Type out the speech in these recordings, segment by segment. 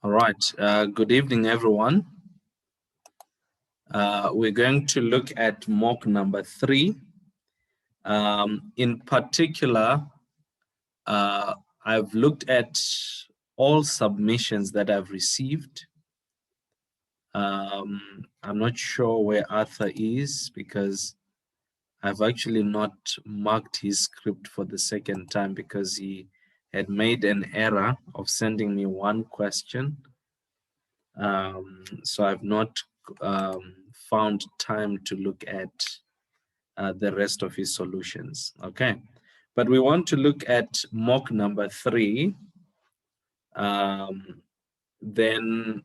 All right. Good evening, everyone. We're going to look at mock number 3. In particular, I've looked at all submissions that I've received. I'm not sure where Arthur is because I've actually not marked his script for the second time because he had made an error of sending me one question. So I've not found time to look at the rest of his solutions. Okay, but we want to look at mock number 3. Then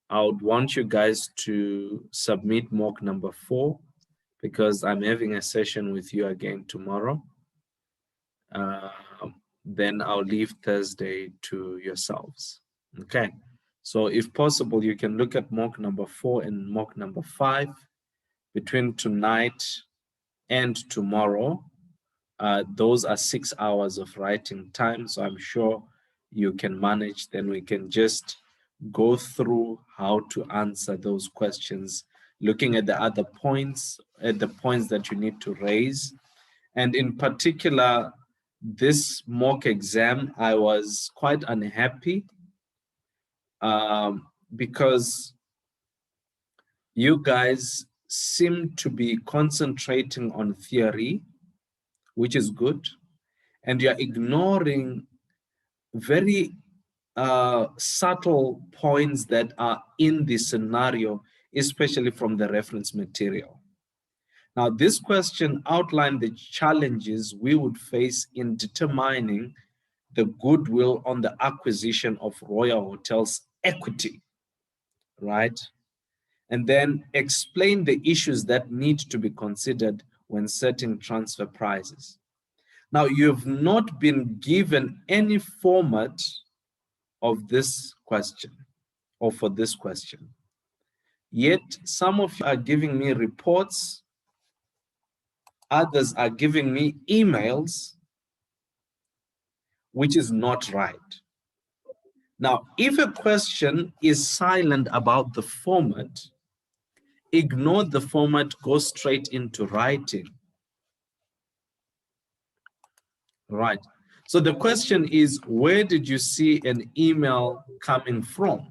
I would want you guys to submit mock number 4 because I'm having a session with you again tomorrow. Then I'll leave Thursday to yourselves. Okay. So if possible, you can look at mock number 4 and mock number 5 between tonight and tomorrow. Those are 6 hours of writing time, so I'm sure you can manage. Then we can just go through how to answer those questions, looking at the other points, at the points that you need to raise. And in particular, this mock exam, I was quite unhappy because you guys seem to be concentrating on theory, which is good, and you're ignoring very subtle points that are in the scenario, especially from the reference material. Now, this question outlined the challenges we would face in determining the goodwill on the acquisition of Royal Hotel's equity, right? And then explain the issues that need to be considered when setting transfer prices. Now, you've not been given any format of this question or for this question. Yet, some of you are giving me reports, others are giving me emails, which is not right. Now, if a question is silent about the format, ignore the format, go straight into writing. Right. So the question is, where did you see an email coming from?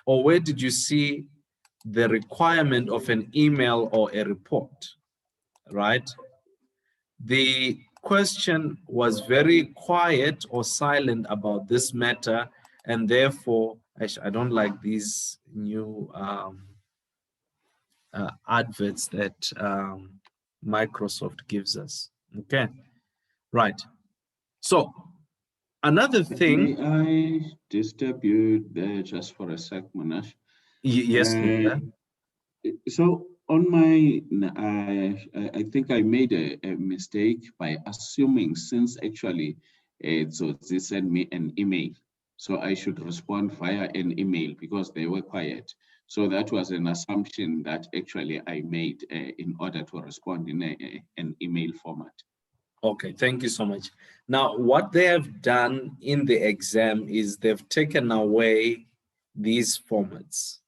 Or where did you see the requirement of an email or a report? Right? The question was very quiet or silent about this matter, and therefore, I don't like these new adverts that Microsoft gives us. Okay, right. So another thing. May I disturb you there just for a sec, Manash? Yes. So on my, I think I made a mistake by assuming since actually, so they sent me an email. So I should respond via an email because they were quiet. So that was an assumption that actually I made in order to respond in an email format. Okay, thank you so much. Now, what they have done in the exam is they've taken away these formats.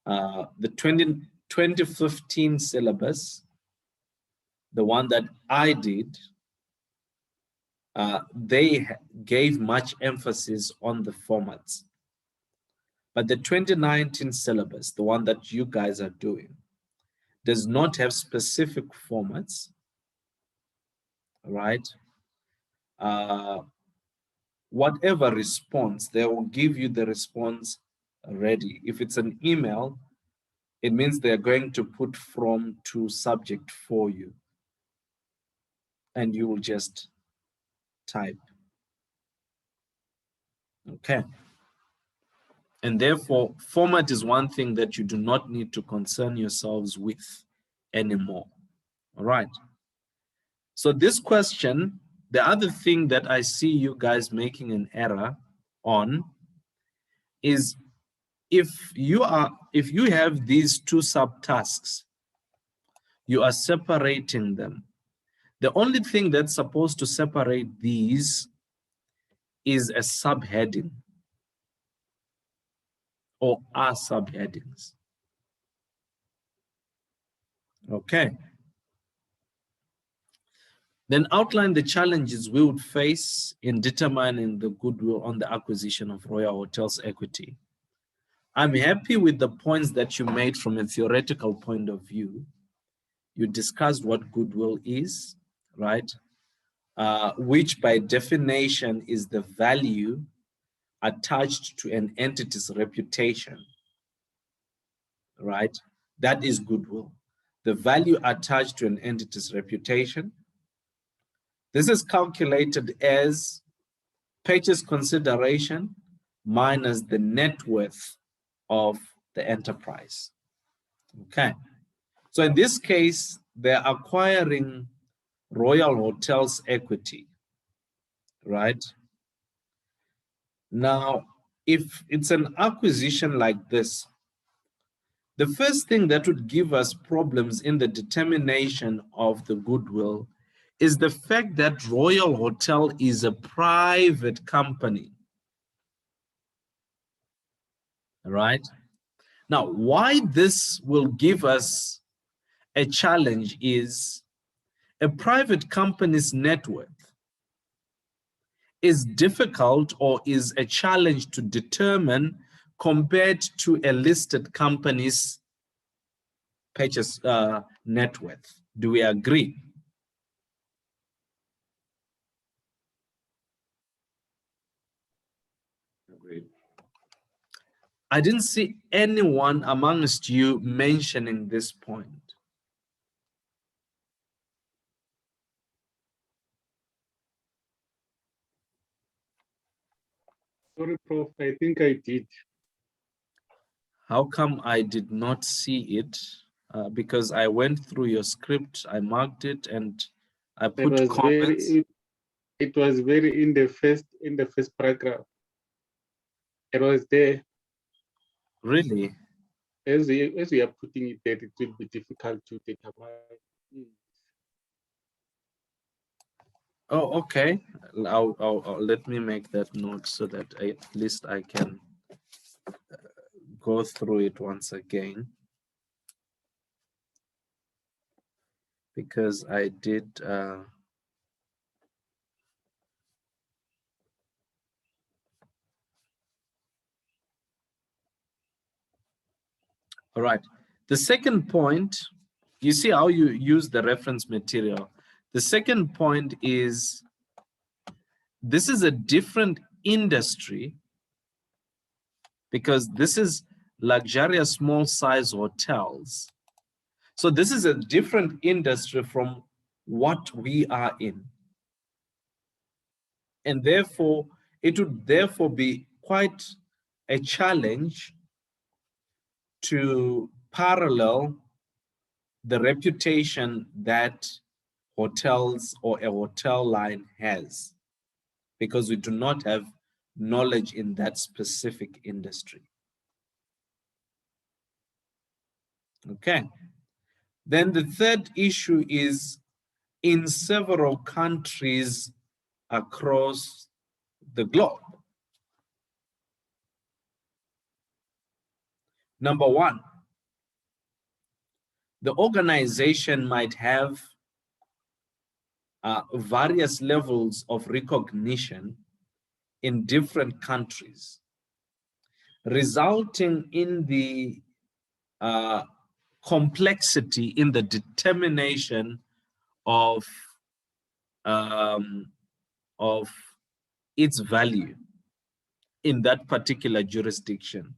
The 2015 syllabus, the one that I did, they gave much emphasis on the formats. But the 2019 syllabus, the one that you guys are doing, does not have specific formats, right? Whatever response, they will give you the response ready. If it's an email, it means they're going to put from to subject for you. And you will just type. Okay. And therefore, format is one thing that you do not need to concern yourselves with anymore. All right. So this question, the other thing that I see you guys making an error on is if you have these two subtasks, you are separating them. The only thing that's supposed to separate these is a subheading. or are subheadings. Okay. Then outline the challenges we would face in determining the goodwill on the acquisition of Royal Hotels equity. I'm happy with the points that you made from a theoretical point of view. You discussed what goodwill is, right? Which by definition is the value attached to an entity's reputation, right? That is goodwill. The value attached to an entity's reputation. This is calculated as purchase consideration minus the net worth of the enterprise. Okay. So in this case, they're acquiring Royal Hotels equity, right? Now, if it's an acquisition like this, the first thing that would give us problems in the determination of the goodwill is the fact that Royal Hotel is a private company, right? Now, why this will give us a challenge is a private company's net worth is difficult or is a challenge to determine compared to a listed company's purchase net worth. Do we agree? Agreed. I didn't see anyone amongst you mentioning this point. Sorry, Prof. I think I did. How come I did not see it? Because I went through your script, I marked it, and I put comments. It was very in the first paragraph. It was there. Really? As we are putting it there, it will be difficult to determine. Oh, okay. I'll let me make that note so that at least I can go through it once again. Because I did all right. The second point, you see how you use the reference material. The second point is this is a different industry because this is luxurious small size hotels. So this is a different industry from what we are in. And therefore, it would therefore be quite a challenge to parallel the reputation that hotels or a hotel line has, because we do not have knowledge in that specific industry. Okay. Then the third issue is in several countries across the globe. Number one, the organization might have various levels of recognition in different countries, resulting in the complexity in the determination of its value in that particular jurisdiction.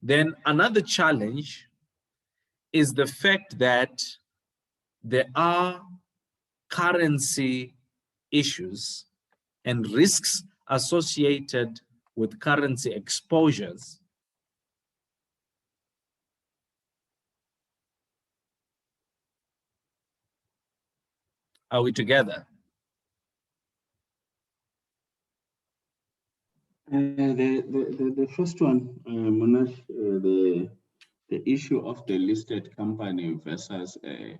Then another challenge is the fact that there are currency issues and risks associated with currency exposures. Are we together? The first one, Monash, the issue of the listed company versus the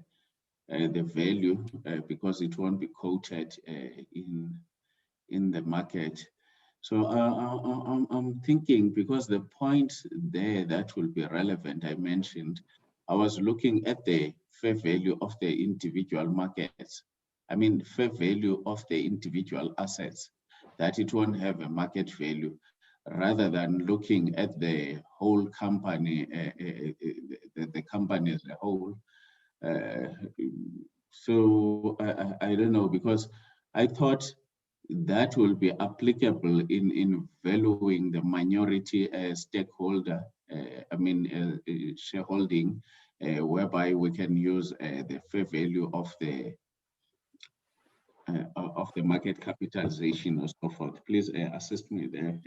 value, because it won't be quoted in the market. So I'm thinking, because the point there that will be relevant, I mentioned, I was looking at the fair value of the individual markets. I mean, fair value of the individual assets, that it won't have a market value, rather than looking at the whole company, the company as a whole. So I don't know, because I thought that will be applicable in valuing the minority stakeholder, shareholding, whereby we can use the fair value of the market capitalization or so forth. Please assist me there.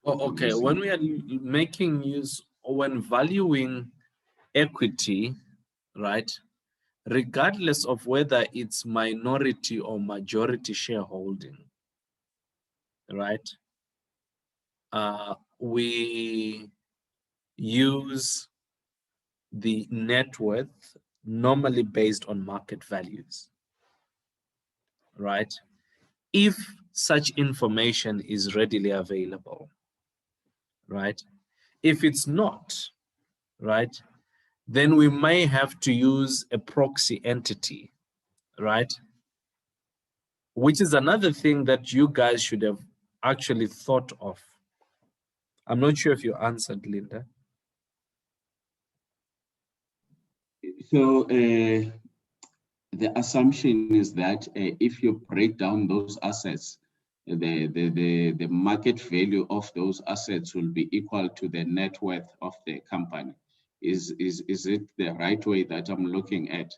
Oh, okay. When we are making use, when valuing equity, right, regardless of whether it's minority or majority shareholding, right, we use the net worth normally based on market values, right? If such information is readily available, right? If it's not, right, then we may have to use a proxy entity, right? Which is another thing that you guys should have actually thought of. I'm not sure if you answered, Linda. So the assumption is that if you break down those assets, the market value of those assets will be equal to the net worth of the company. Is it the right way that I'm looking at?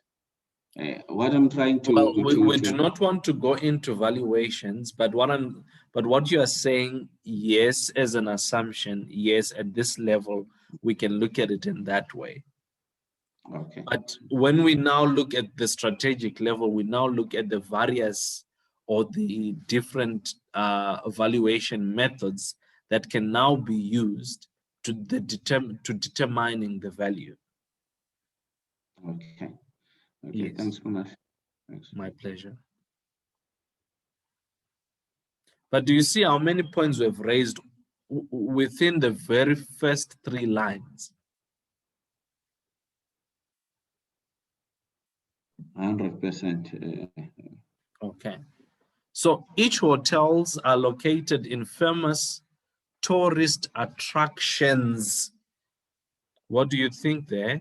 What I'm trying to Well, we do not want to go into valuations, but what you are saying, yes, as an assumption, yes, at this level, we can look at it in that way. Okay. But when we now look at the strategic level, we now look at the various or the different valuation methods that can now be used to determining the value. Okay. Okay. Yes. Thanks so much. Thanks. My pleasure. But do you see how many points we've raised within the very first 3 lines? 100%. Okay. So each hotels are located in famous tourist attractions. What do you think there?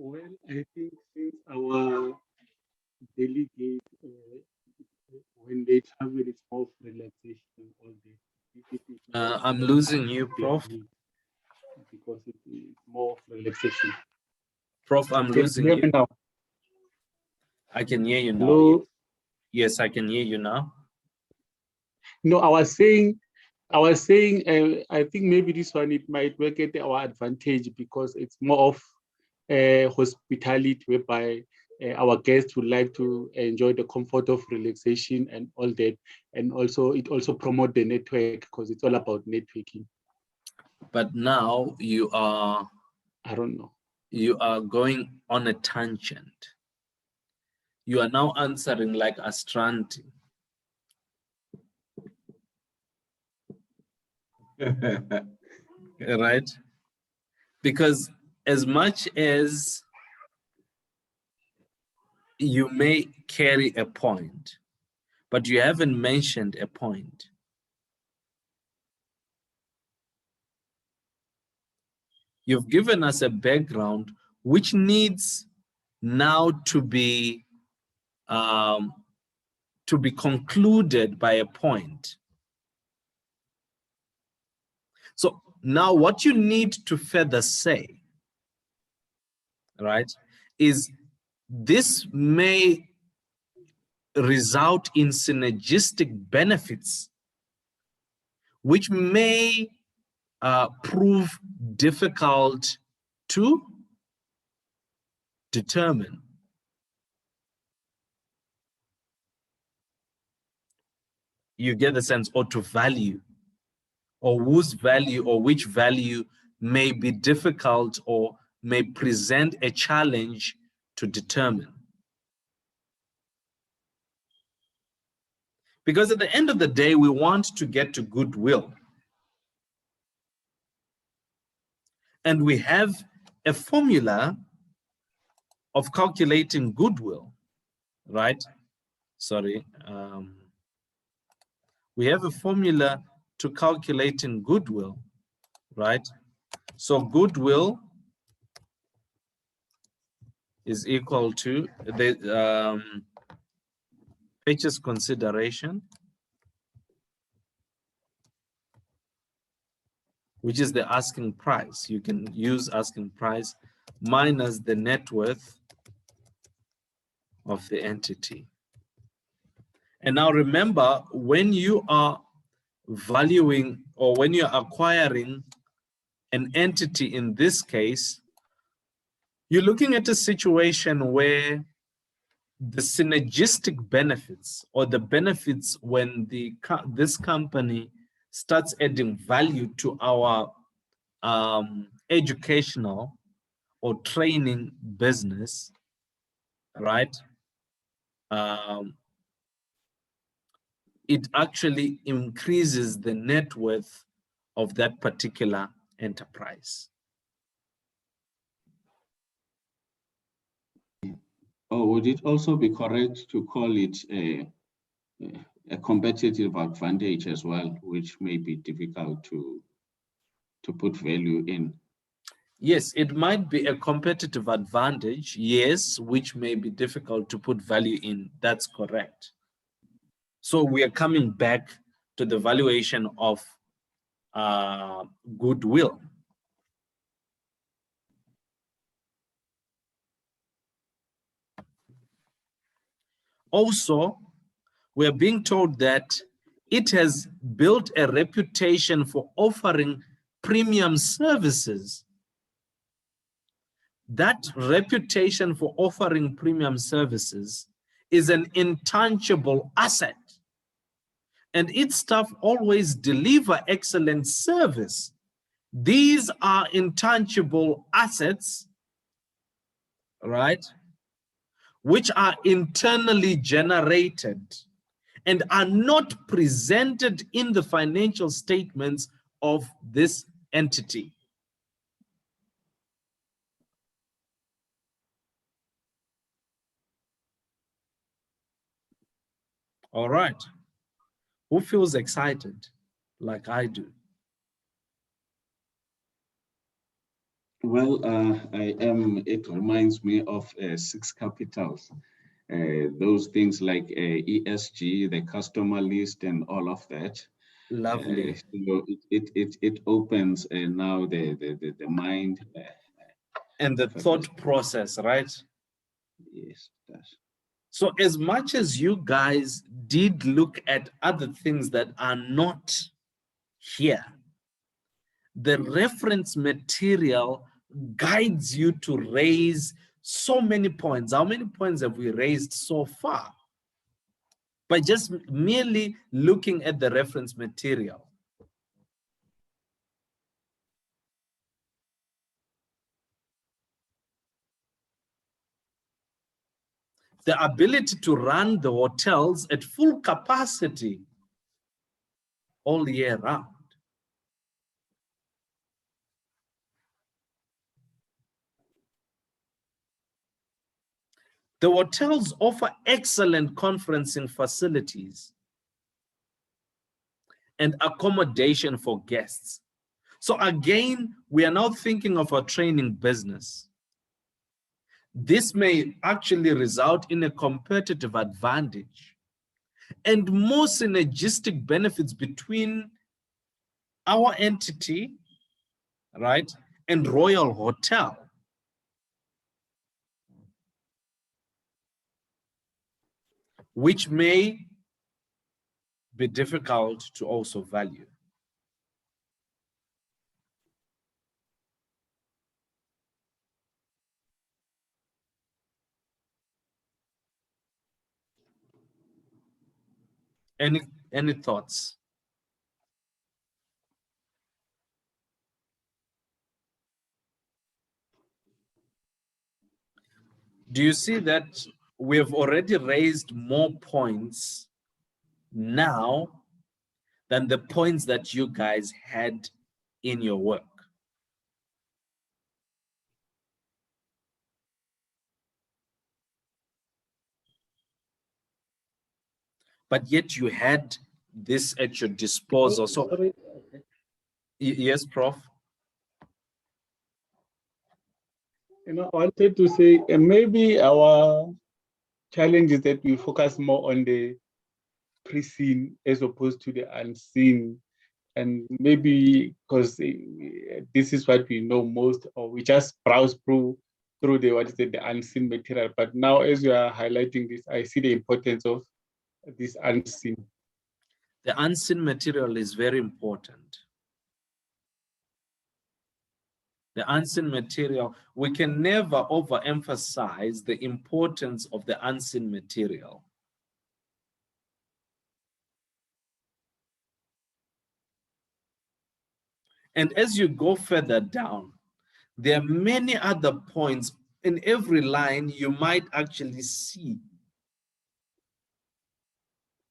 Well, I think since our delegate, when they travel, it's more of relaxation all day. I'm losing you, Prof. Because it's more of relaxation. Prof, I'm losing Hear me you. now. I can hear you now. Hello? Yes, I can hear you now. No, I was saying, I think maybe this one, it might work at our advantage because it's more of hospitality, whereby our guests would like to enjoy the comfort of relaxation and all that. And also, it also promotes the network because it's all about networking. But now you are, I don't know. You are going on a tangent. You are now answering like Astranti. Right? Because as much as you may carry a point, but you haven't mentioned a point. You've given us a background which needs now to be concluded by a point. So now what you need to further say, right, is this may result in synergistic benefits which may prove difficult to determine. You get the sense, or to value, or whose value or which value may be difficult or may present a challenge to determine. Because at the end of the day, we want to get to goodwill. And we have a formula of calculating goodwill, right? Sorry. We have a formula to calculating goodwill, right? So goodwill is equal to the purchase consideration, which is the asking price. You can use asking price minus the net worth of the entity. And now remember, when you are valuing or when you're acquiring an entity in this case, you're looking at a situation where the synergistic benefits or the benefits when this company starts adding value to our educational or training business, right? It actually increases the net worth of that particular enterprise. Or would it also be correct to call it a competitive advantage as well, which may be difficult to put value in? Yes, it might be a competitive advantage, yes, which may be difficult to put value in. That's correct. So we are coming back to the valuation of goodwill. Also, we are being told that it has built a reputation for offering premium services. That reputation for offering premium services is an intangible asset. And its staff always deliver excellent service. These are intangible assets, right, which are internally generated and are not presented in the financial statements of this entity. All right. Who feels excited like I do? Well, I am. It reminds me of 6 capitals. Those things like ESG, the customer list, and all of that. Lovely. So it opens now the mind. And the thought process, right? Yes, it does. So as much as you guys did look at other things that are not here, the reference material guides you to raise so many points. How many points have we raised so far? By just merely looking at the reference material. The ability to run the hotels at full capacity all year round. The hotels offer excellent conferencing facilities and accommodation for guests. So again, we are now thinking of a training business. This may actually result in a competitive advantage and more synergistic benefits between our entity, right, and Royal Hotel. Which may be difficult to also value. Any thoughts? Do you see that we have already raised more points now than the points that you guys had in your work? But yet you had this at your disposal. So, Sorry. yes, Prof. I wanted to say maybe our challenge is that we focus more on the pre-seen as opposed to the unseen. And maybe because this is what we know most, or we just browse through the unseen material. But now, as you are highlighting this, I see the importance of this unseen. The unseen material is very important. The unseen material, we can never overemphasize the importance of the unseen material. And as you go further down, there are many other points. In every line, you might actually see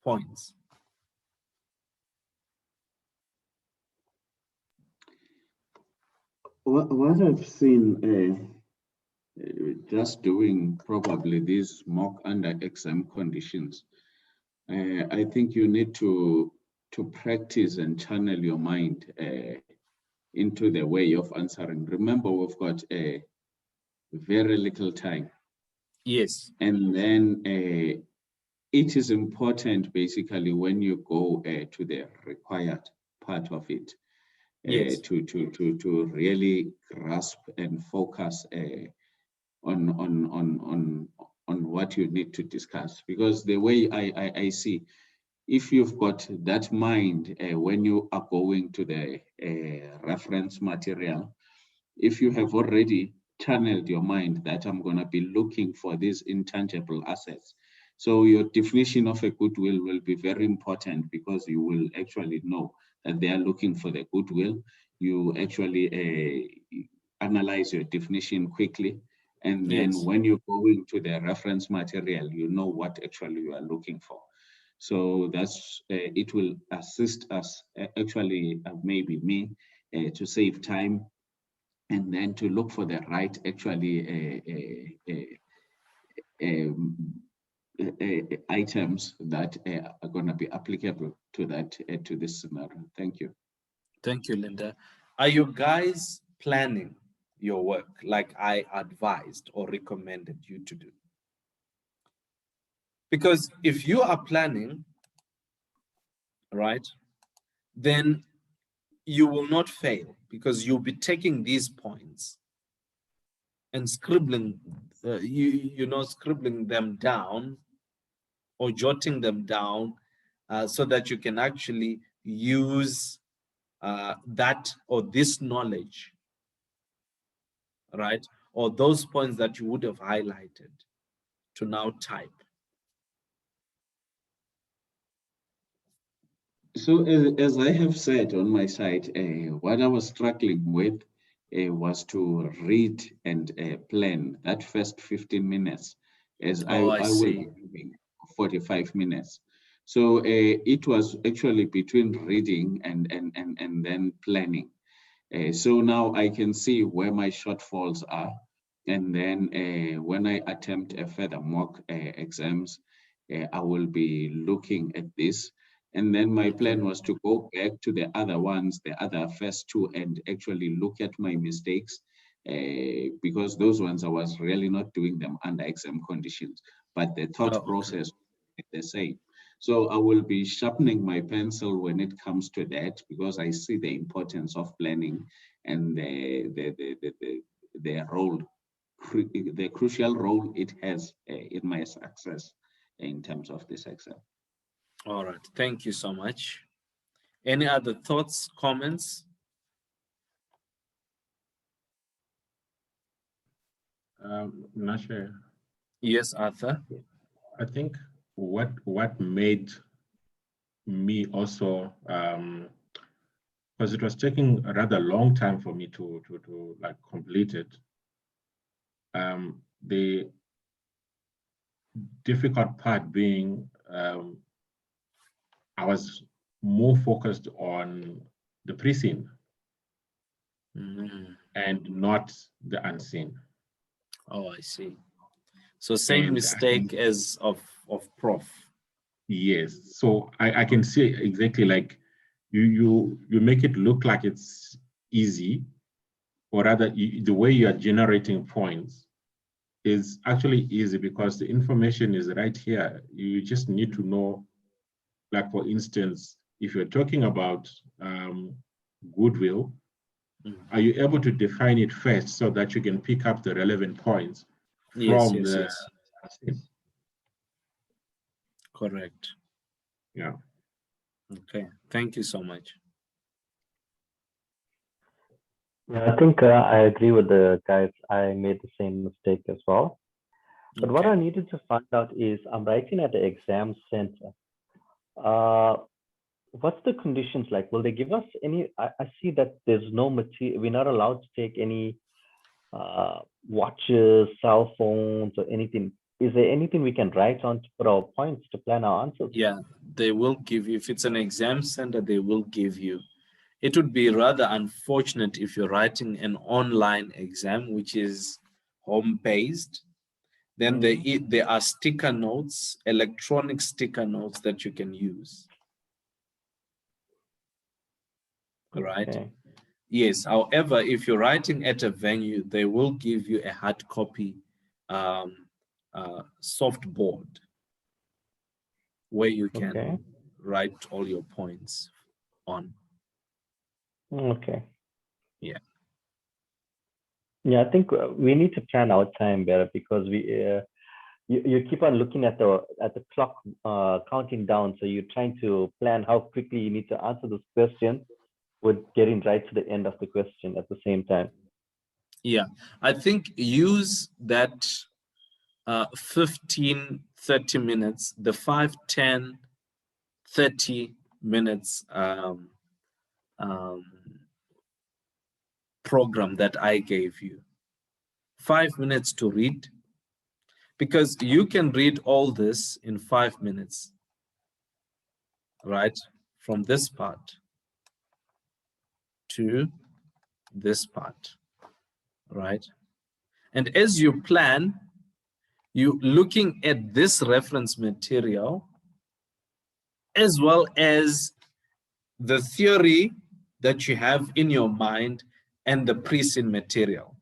points. What I've seen just doing probably these mock under exam conditions, I think you need to practice and channel your mind into the way of answering. Remember, we've got very little time. Yes. And then it is important basically when you go to the required part of it, Yes. to really grasp and focus on what you need to discuss. Because the way I see, if you've got that mind when you are going to the reference material, if you have already channeled your mind that I'm going to be looking for these intangible assets, so your definition of a goodwill will be very important, because you will actually know that they are looking for the goodwill. You actually analyze your definition quickly. And then Yes. when you're going to the reference material, you know what actually you are looking for. So that's it will assist us, actually, maybe me, to save time, and then to look for the right actually items that are going to be applicable to that to this scenario. Thank you. Thank you, Linda. Are you guys planning your work like I advised or recommended you to do? Because if you are planning, right, then you will not fail, because you'll be taking these points and scribbling, scribbling them down or jotting them down so that you can actually use that or this knowledge, right? Or those points that you would have highlighted to now type. So as I have said on my side, what I was struggling with was to read and plan that first 15 minutes, as I will be having 45 minutes. So it was actually between reading and then planning. So now I can see where my shortfalls are. And then when I attempt a further mock exams, I will be looking at this. And then my plan was to go back to the other ones, the other first two, and actually look at my mistakes, because those ones I was really not doing them under exam conditions, but the thought process is the same. So I will be sharpening my pencil when it comes to that, because I see the importance of planning and the role, the crucial role it has in my success in terms of this exam. All right, thank you so much. Any other thoughts, comments? Nashe. Yes, Arthur. I think what made me also, because it was taking a rather long time for me to like complete it. difficult part being I was more focused on the pre-seen and not the unseen. Oh, I see. So same And I mistake think, as of Prof. yes, so I can see exactly, like you make it look like it's easy, or rather the way you are generating points is actually easy because the information is right here. You just need to know, like for instance, if you're talking about goodwill, are you able to define it first so that you can pick up the relevant points Yes, from yes, the yes. Correct. yeah. Okay. Thank you so much. Yeah, I think I agree with the guys. I made the same mistake as well. But what I needed to find out is I'm writing at the exam center. What's the conditions like? Will they give us any? I see that there's no material. We're not allowed to take any watches, cell phones, or anything. Is there anything we can write on to put our points to plan our answers? Yeah, they will give you, if it's an exam center, they will give you. It would be rather unfortunate if you're writing an online exam, which is home-based. Then there are sticker notes, electronic sticker notes that you can use. Right? Okay. Yes. However, if you're writing at a venue, they will give you a hard copy soft board where you can write all your points on. Okay. Yeah. Yeah, I think we need to plan our time better because we you keep on looking at the clock counting down. So you're trying to plan how quickly you need to answer this question with getting right to the end of the question at the same time. Yeah, I think use that 15, 30 minutes, the 5, 10, 30 minutes program that I gave you. 5 minutes to read, because you can read all this in 5 minutes, right? From this part to this part, right? And as you plan, you looking at this reference material as well as the theory that you have in your mind and the pre-seen material.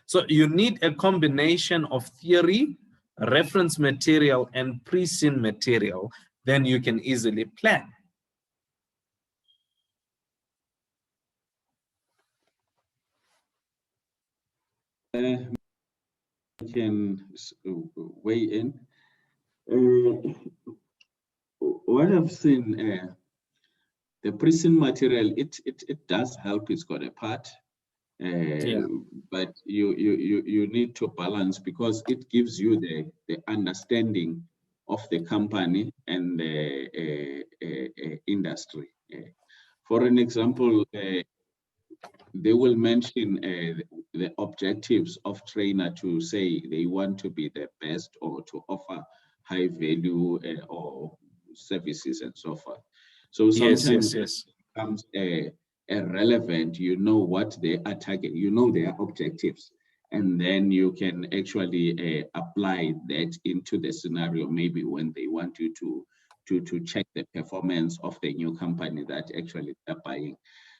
So you need a combination of theory, reference material, and pre-seen material, then you can easily plan. Can weigh in. What I've seen, the pre-seen material, it does help. It's got a part, but you need to balance because it gives you the understanding of the company and the industry. For an example, they will mention the objectives of trainer to say they want to be the best or to offer high value or services and so forth. So sometimes it becomes relevant, you know what they are targeting, you know their objectives, and then you can actually apply that into the scenario, maybe when they want you to check the performance of the new company that actually they're buying.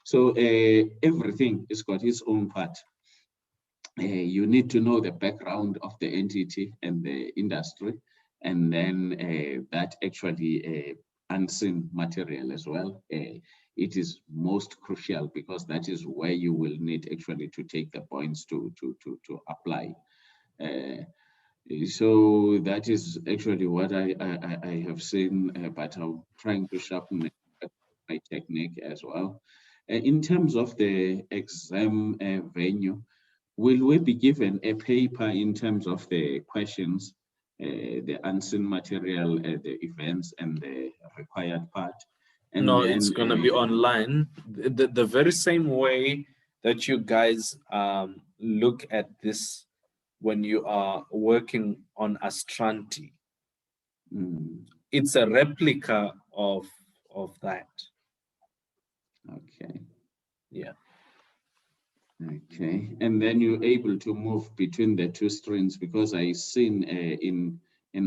So everything has got its own part. You need to know the background of the entity and the industry, and then that actually unseen material as well. It is most crucial because that is where you will need actually to take the points to apply. So that is actually what I have seen, but I'm trying to sharpen my technique as well. In terms of the exam venue, will we be given a paper in terms of the questions, the unseen material, the events, and the required part? And no, then, it's going to be online. The very same way that you guys look at this when you are working on Astranti. It's a replica of that. Okay. Yeah. Okay, and then you're able to move between the two screens, because I seen in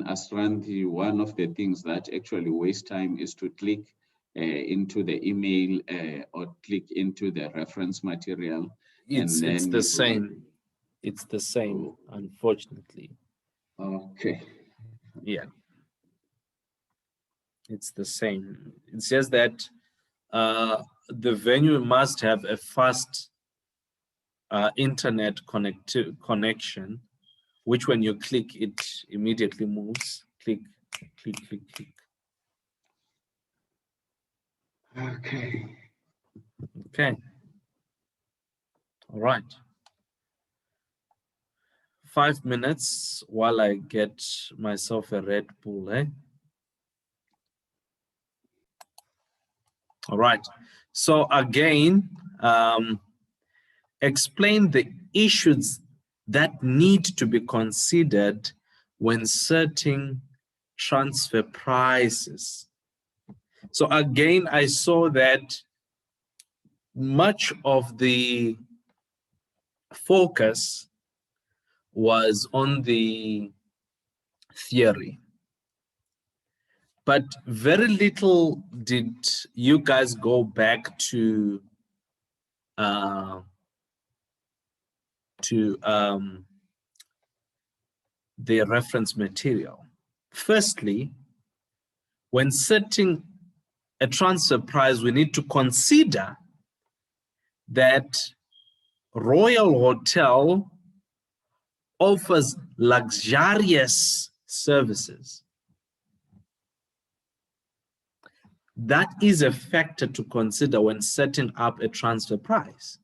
Astranti, one of the things that actually waste time is to click into the email or click into the reference material. It's then the same. It's the same, Oh. unfortunately. Okay. Yeah. It's the same. It's just that the venue must have a fast internet connection, which when you click, it immediately moves. Click, click, click, click. Okay. Okay. All right. 5 minutes while I get myself a Red Bull, eh? All right. So again, explain the issues that need to be considered when setting transfer prices. So again, I saw that much of the focus was on the theory, but very little did you guys go back to the reference material. Firstly, when setting a transfer price, we need to consider that Royal Hotel offers luxurious services. That is a factor to consider when setting up a transfer price.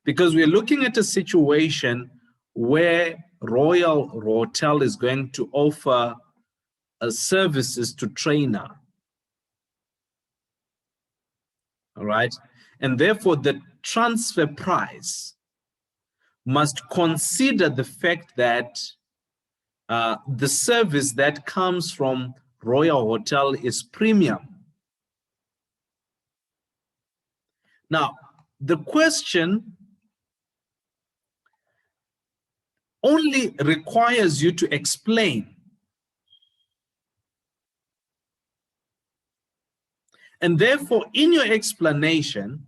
Because we're looking at a situation where Royal Hotel is going to offer services to trainer. All right. And therefore, the transfer price must consider the fact that the service that comes from Royal Hotel is premium. Now, the question only requires you to explain. And therefore, in your explanation,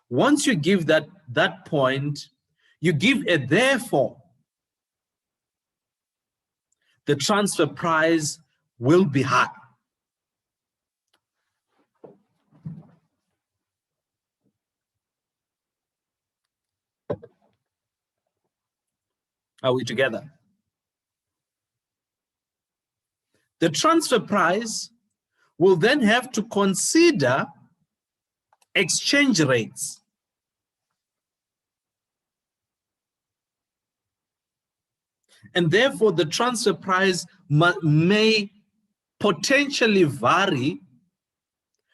once you give that point, you give a therefore. The transfer price will be high. Are we together? The transfer price will then have to consider exchange rates. And therefore, the transfer price may potentially vary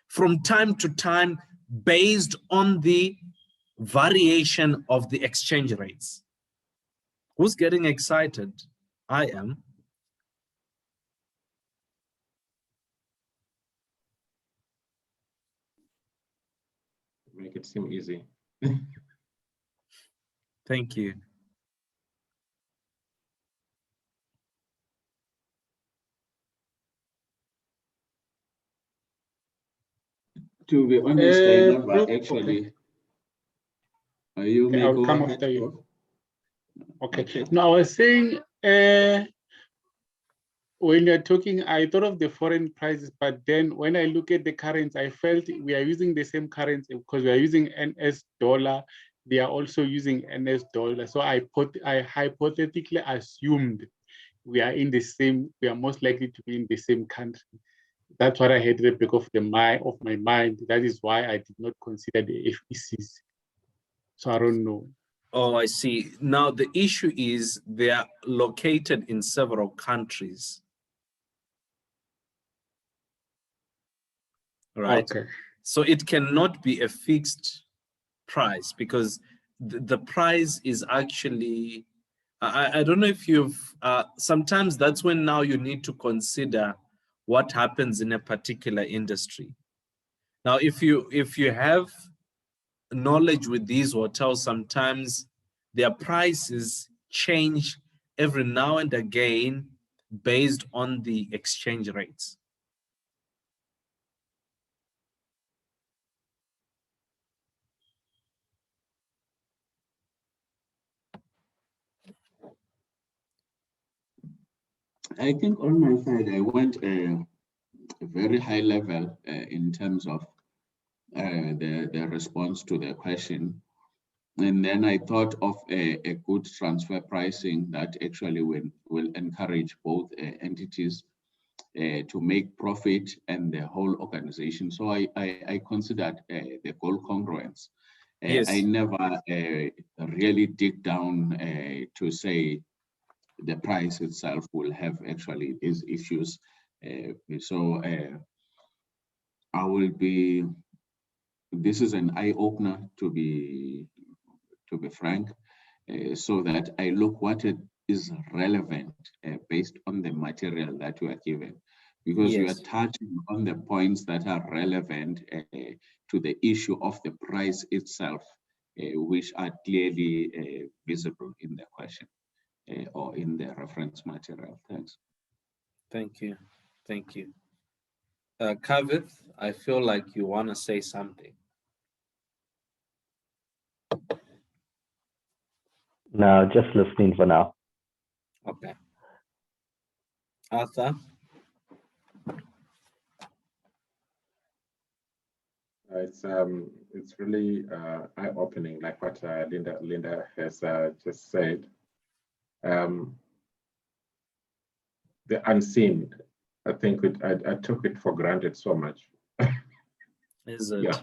from time to time based on the variation of the exchange rates. Who's getting excited? I am. Make it seem easy. Thank you. To be honest, I never okay. actually. You Okay, may I'll go come ahead. after you. Okay. Okay. No, I was saying when you're talking, I thought of the foreign prices, but then when I look at the currency, I felt we are using the same currency because we are using NS dollar. They are also using NS dollar. So I hypothetically assumed we are in the same, we are most likely to be in the same country. That's what I had at the back of my mind. That is why I did not consider the FECs. So I don't know. Oh, I see. Now the issue is they are located in several countries. Right? Okay. So it cannot be a fixed price because the price is actually I don't know if you've, sometimes that's when now you need to consider what happens in a particular industry. Now, if you have knowledge with these hotels, sometimes their prices change every now and again based on the exchange rates. I think on my side, I went a very high level in terms of the response to the question. And then I thought of a good transfer pricing that actually will encourage both entities to make profit and the whole organization. So I considered the goal congruence. Yes. I never really dig down to say the price itself will have actually these issues. So I will be, this is an eye opener to be frank, so that I look what it is relevant based on the material that you are given, because you are touching on the points that are relevant to the issue of the price itself, which are clearly visible in the question or in the reference material. Thanks. Thank you. Thank you. Kavith, I feel like you want to say something. No, just listening for now. Okay. Arthur? It's really eye-opening, like what Linda has just said. The unseen, I think I took it for granted so much. Is it? Yeah.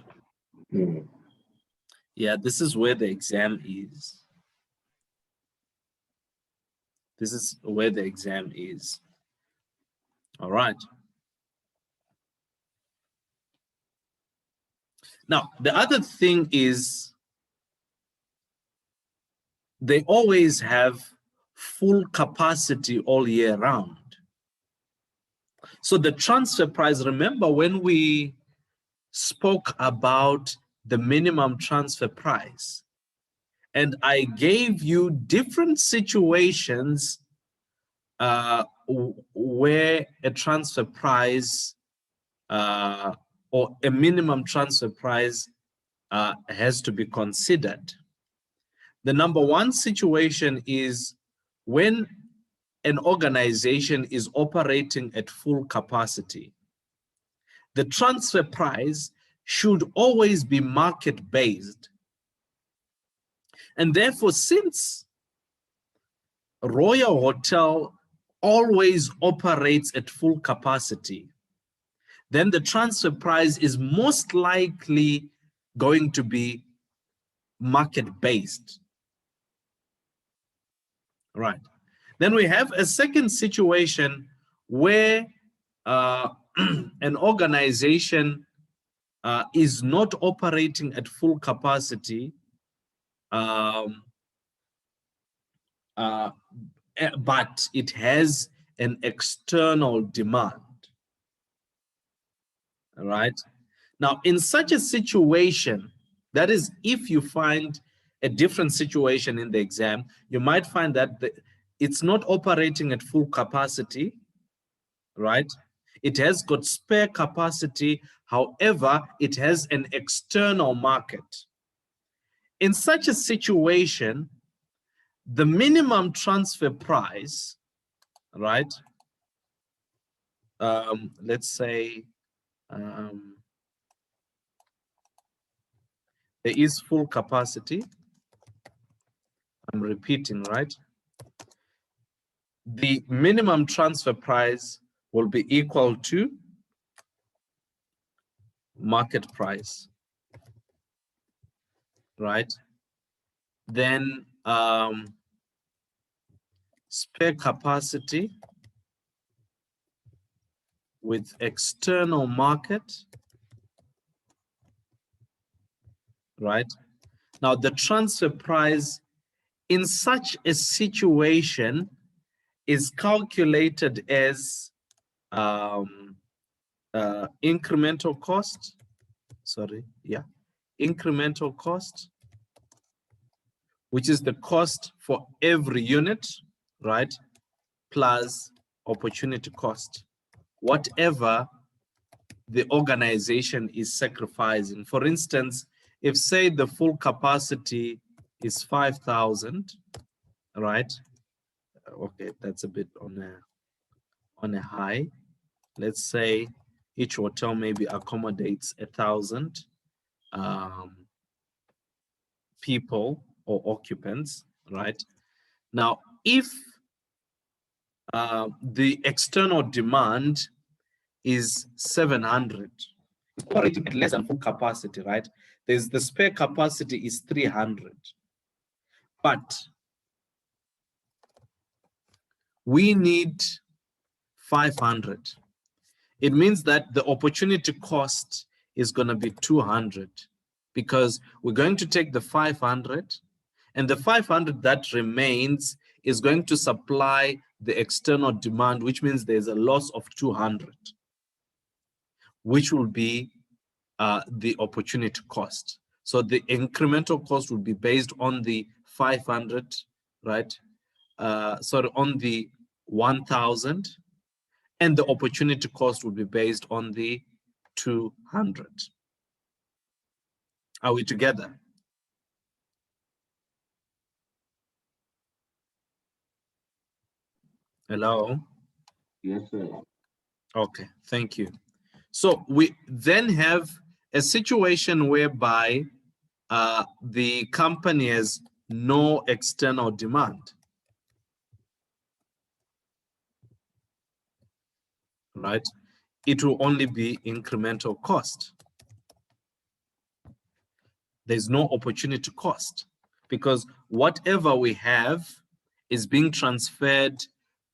Mm. Yeah, this is where the exam is. This is where the exam is. All right. Now, the other thing is they always have full capacity all year round. So the transfer price, remember when we spoke about the minimum transfer price, and I gave you different situations where a transfer price or a minimum transfer price has to be considered. The number one situation is when an organization is operating at full capacity. The transfer price should always be market-based. And therefore, since Royal Hotel always operates at full capacity, then the transfer price is most likely going to be market-based. Right. Then we have a second situation where an organization is not operating at full capacity, but it has an external demand. All right. Now, in such a situation, that is, if you find a different situation in the exam, you might find that it's not operating at full capacity, right? It has got spare capacity, however, it has an external market. In such a situation, the minimum transfer price, right? Let's say there is full capacity. I'm repeating, right? The minimum transfer price will be equal to market price, right? Then spare capacity with external market, right? Now the transfer price in such a situation is calculated as incremental cost. Sorry, yeah, incremental cost, which is the cost for every unit, right? Plus opportunity cost, whatever the organization is sacrificing. For instance, if say the full capacity is 5,000, right? Okay, that's a bit on a high. Let's say each hotel maybe accommodates 1,000 people or occupants, right? Now, if the external demand is 700, operating at less than full capacity, right? There's the spare capacity is 300, but we need 500. It means that the opportunity cost is going to be 200, because we're going to take the 500, and the 500 that remains is going to supply the external demand, which means there's a loss of 200, which will be the opportunity cost. So the incremental cost will be based on the 500, right? Sorry, on the 1,000, and the opportunity cost will be based on the 200. Are we together? Hello? Yes, sir. Okay, thank you. So we then have a situation whereby the company has no external demand, right? It will only be incremental cost. There's no opportunity cost, because whatever we have is being transferred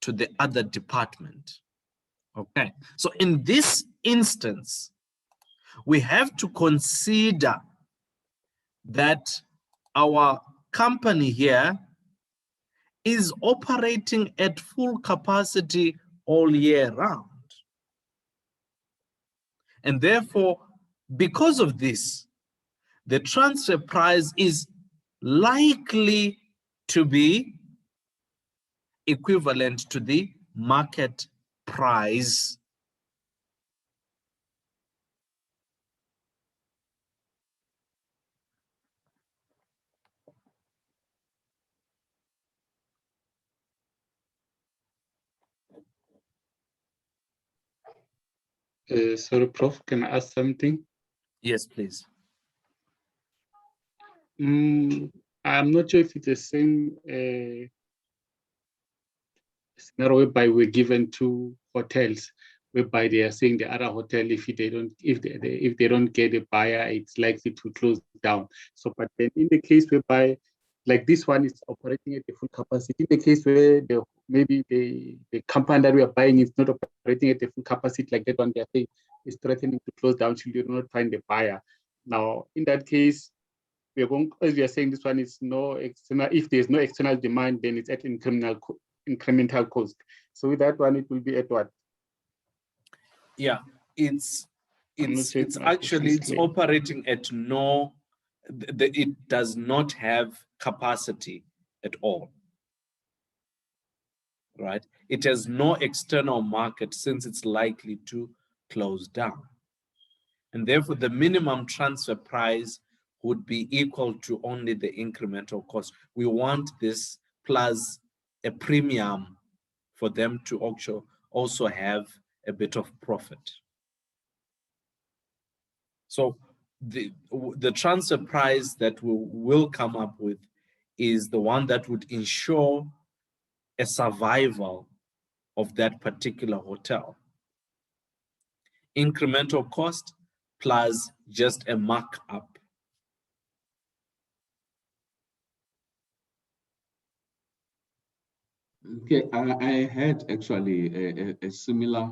to the other department. Okay, so in this instance, we have to consider that our company here is operating at full capacity all year round. And therefore, because of this, the transfer price is likely to be equivalent to the market price. Sorry, Prof, can I ask something? Yes, please. I'm not sure if it's the same scenario whereby we're given two hotels, whereby they are saying the other hotel, if they don't get a buyer, it's likely to close down. So, but then in the case whereby, like this one is operating at the full capacity, in the case where maybe the company that we are buying is not operating at the full capacity, like that one, they are saying is threatening to close down should you not find a buyer. Now, in that case, we are going, as we are saying, this one is no external. If there's no external demand, then it's at incremental cost. So with that one, it will be at what? Yeah, it's actually it's operating at no, it does not have capacity at all, right? It has no external market since it's likely to close down. And therefore, the minimum transfer price would be equal to only the incremental cost. We want this plus a premium for them to also have a bit of profit. So the transfer price that we will come up with is the one that would ensure a survival of that particular hotel. Incremental cost plus just a markup. Okay, I had actually a similar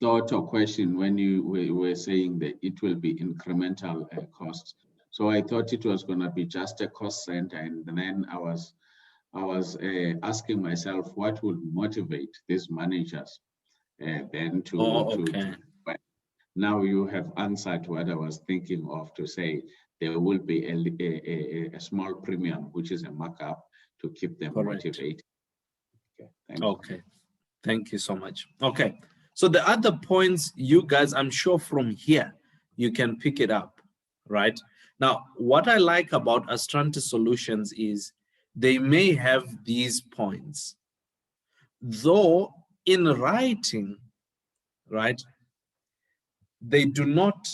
thought or question when you were saying that it will be incremental cost. So I thought it was going to be just a cost center, and then I was asking myself what would motivate these managers then to. Now you have answered what I was thinking of, to say there will be a small premium, which is a markup, to keep them motivated. Okay, thank you. Okay, thank you so much. Okay, so the other points, you guys, I'm sure from here, you can pick it up, right? Now, what I like about Astranti solutions is they may have these points, though in writing, right, they do not,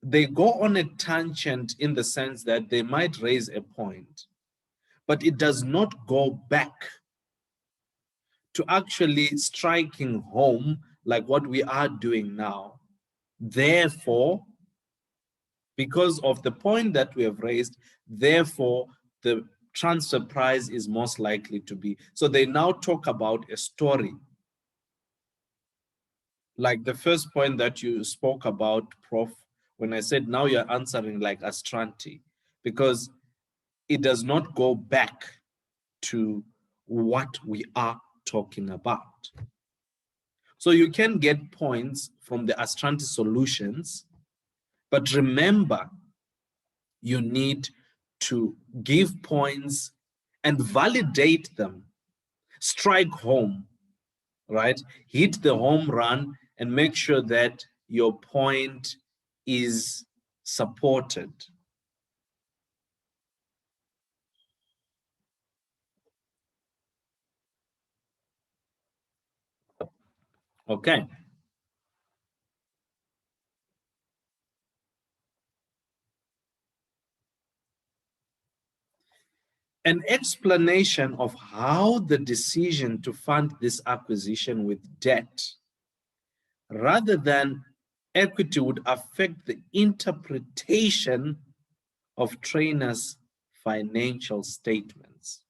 they go on a tangent in the sense that they might raise a point, but it does not go back to actually striking home like what we are doing now. Therefore, because of the point that we have raised, therefore, the transfer price is most likely to be. So they now talk about a story. Like the first point that you spoke about, Prof, when I said now you're answering like Astranti, because it does not go back to what we are talking about. So you can get points from the Astranti solutions, but remember, you need to give points and validate them. Strike home, right? Hit the home run and make sure that your point is supported. Okay. An explanation of how the decision to fund this acquisition with debt rather than equity would affect the interpretation of trainers' financial statements.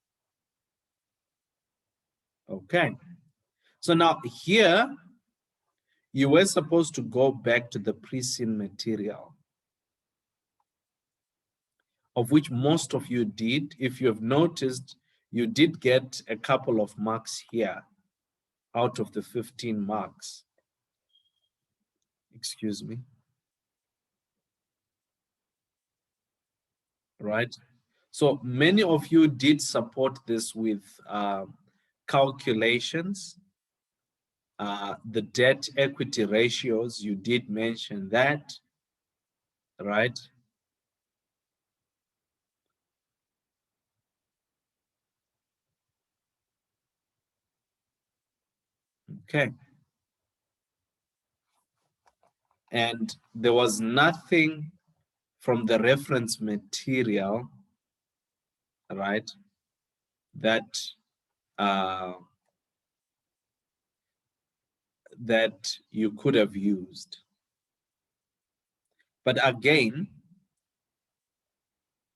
Okay. So now here, you were supposed to go back to the pre-seen material, of which most of you did. If you have noticed, you did get a couple of marks here out of the 15 marks. Excuse me. Right? So many of you did support this with calculations. The debt equity ratios, you did mention that, right? Okay. And there was nothing from the reference material, right, that that you could have used. But again,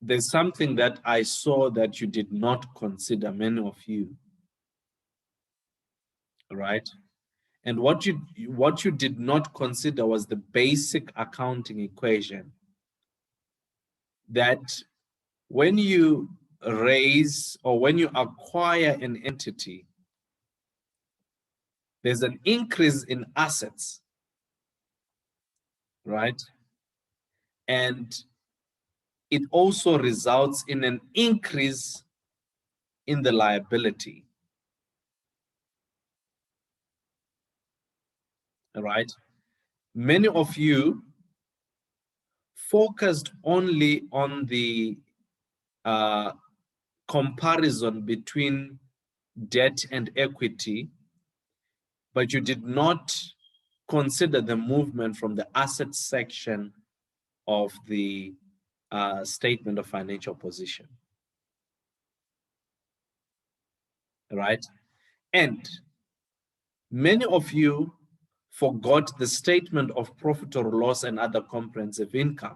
there's something that I saw that you did not consider, many of you, right? And what you did not consider was the basic accounting equation, that when you raise or when you acquire an entity, there's an increase in assets, right? And it also results in an increase in the liability, right? Many of you focused only on the comparison between debt and equity, but you did not consider the movement from the assets section of the statement of financial position, right? And many of you forgot the statement of profit or loss and other comprehensive income.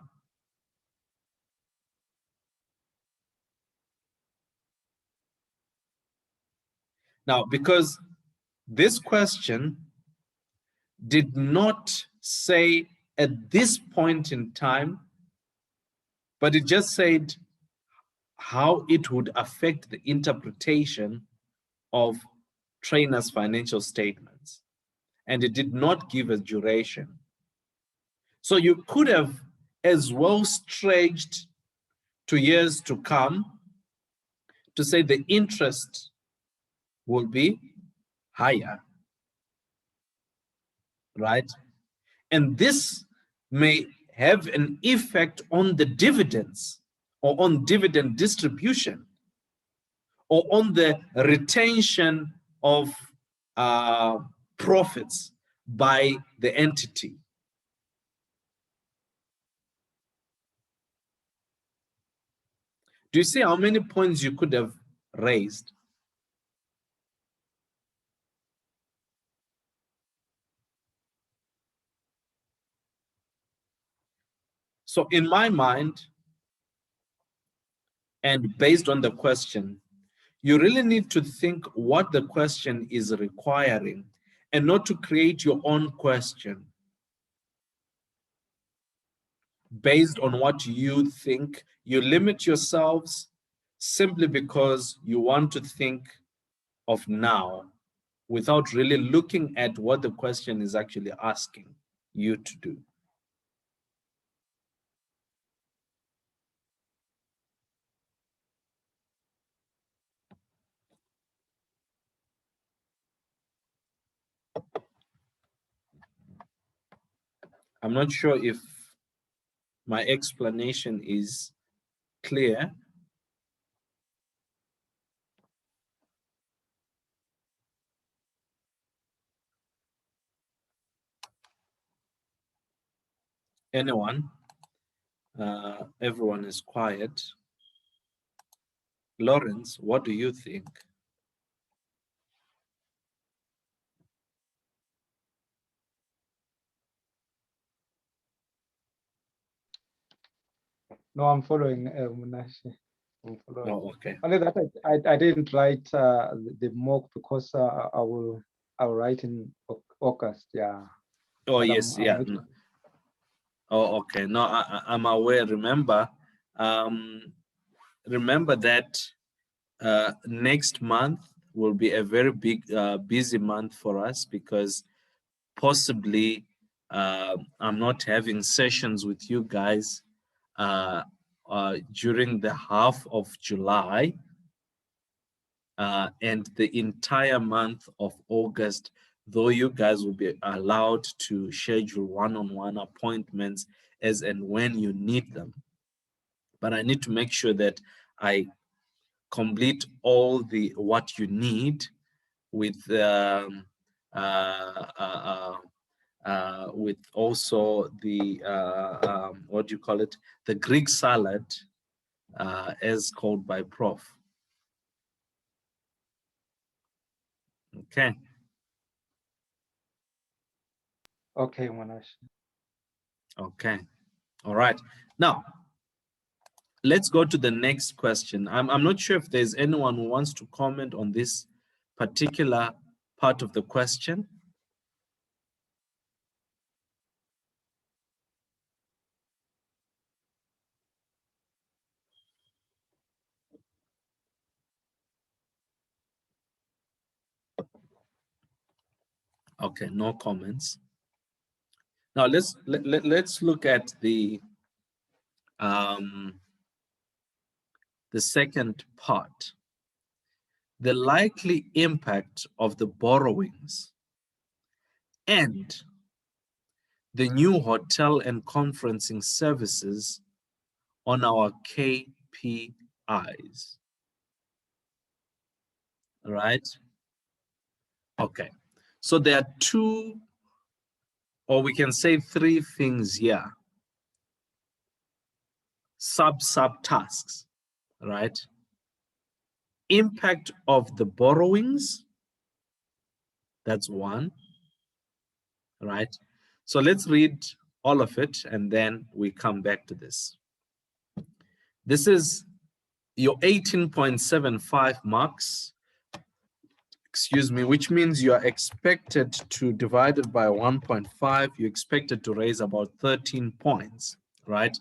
Now, because this question did not say at this point in time but it just said how it would affect the interpretation of trainers' financial statements. And it did not give a duration. So you could have as well stretched to years to come to say the interest will be higher, right? And this may have an effect on the dividends or on dividend distribution or on the retention of profits by the entity. Do you see how many points you could have raised? So in my mind, and based on the question, you really need to think what the question is requiring and not to create your own question based on what you think. You limit yourselves simply because you want to think of now without really looking at what the question is actually asking you to do. I'm not sure if my explanation is clear. Anyone? Everyone is quiet. Lawrence, what do you think? No, I'm following Munashi. I'm following. Oh, okay. Only that I didn't write the mock because I will write in August. Yeah. Oh, But yes, I'm yeah. waiting. Oh, okay. No, I'm aware. Remember that next month will be a very big, busy month for us because possibly I'm not having sessions with you guys during the half of July and the entire month of August, though you guys will be allowed to schedule one-on-one appointments as and when you need them. But I need to make sure that I complete all the what you need with also the what do you call it, the Greek salad as called by Prof. Okay. Okay, Munashi. Okay. All right. Now, let's go to the next question. I'm not sure if there's anyone who wants to comment on this particular part of the question. Okay, no comments. Now let's look at the second part. The likely impact of the borrowings and the new hotel and conferencing services on our KPIs. Right? Okay. So there are two, or we can say three things here. Sub tasks, right? Impact of the borrowings, that's one, right? So let's read all of it and then we come back to this. This is your 18.75 marks, excuse me, which means you are expected to divide it by 1.5. You're expected to raise about 13 points, right?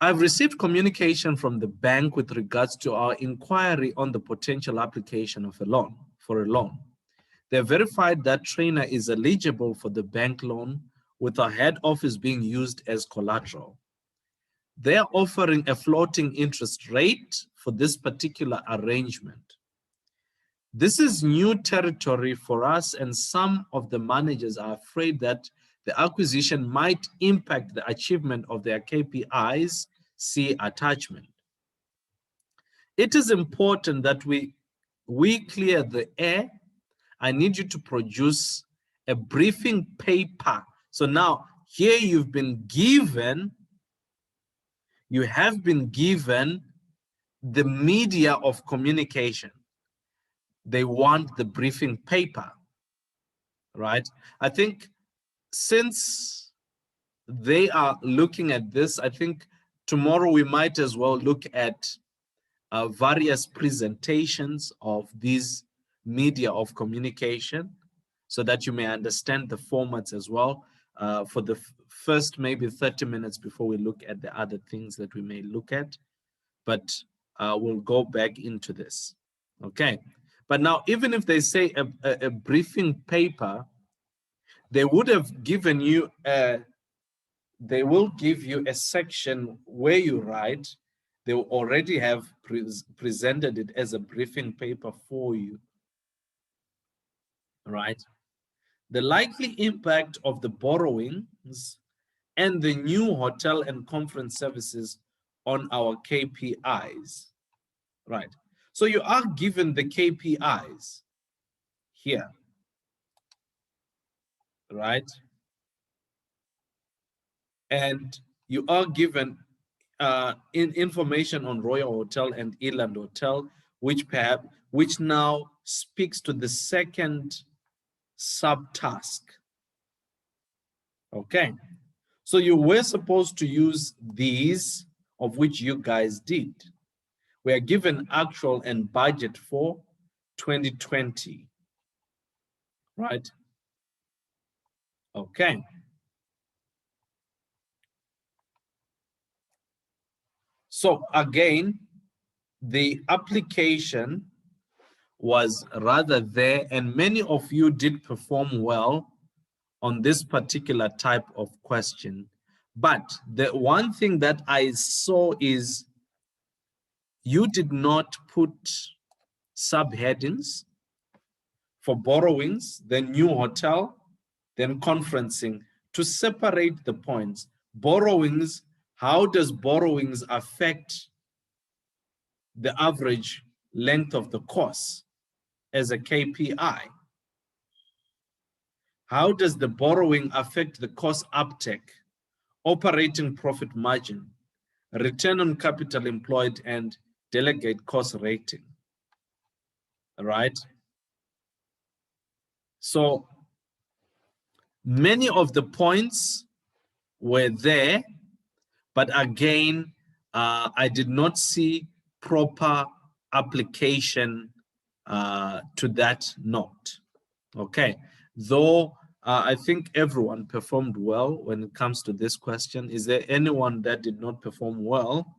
I've received communication from the bank with regards to our inquiry on the potential application of a loan, for a loan. They verified that Trainer is eligible for the bank loan with our head office being used as collateral. They are offering a floating interest rate for this particular arrangement. This is new territory for us, and some of the managers are afraid that the acquisition might impact the achievement of their KPIs. See attachment. It is important that we clear the air. I need you to produce a briefing paper. So now here you have been given the media of communication. They want the briefing paper, right? I think since they are looking at this, I think tomorrow we might as well look at various presentations of these media of communication so that you may understand the formats as well for the first maybe 30 minutes before we look at the other things that we may look at. But we'll go back into this, okay? But now, even if they say a briefing paper, they would have given you they will give you a section where you write. They will already have presented it as a briefing paper for you, right? The likely impact of the borrowings and the new hotel and conference services on our KPIs, right? So you are given the KPIs here, right? And you are given information on Royal Hotel and Eland Hotel, which now speaks to the second subtask. Okay, so you were supposed to use these, of which you guys did. We are given actual and budget for 2020, right? Okay. So again, the application was rather there, and many of you did perform well on this particular type of question. But the one thing that I saw is you did not put subheadings for borrowings, then new hotel, then conferencing, to separate the points. Borrowings, how does borrowings affect the average length of the course as a KPI? How does the borrowing affect the cost uptake, operating profit margin, return on capital employed, and delegate cost rating? All right. So many of the points were there, but again, I did not see proper application to that note. Okay, though I think everyone performed well when it comes to this question. Is there anyone that did not perform well?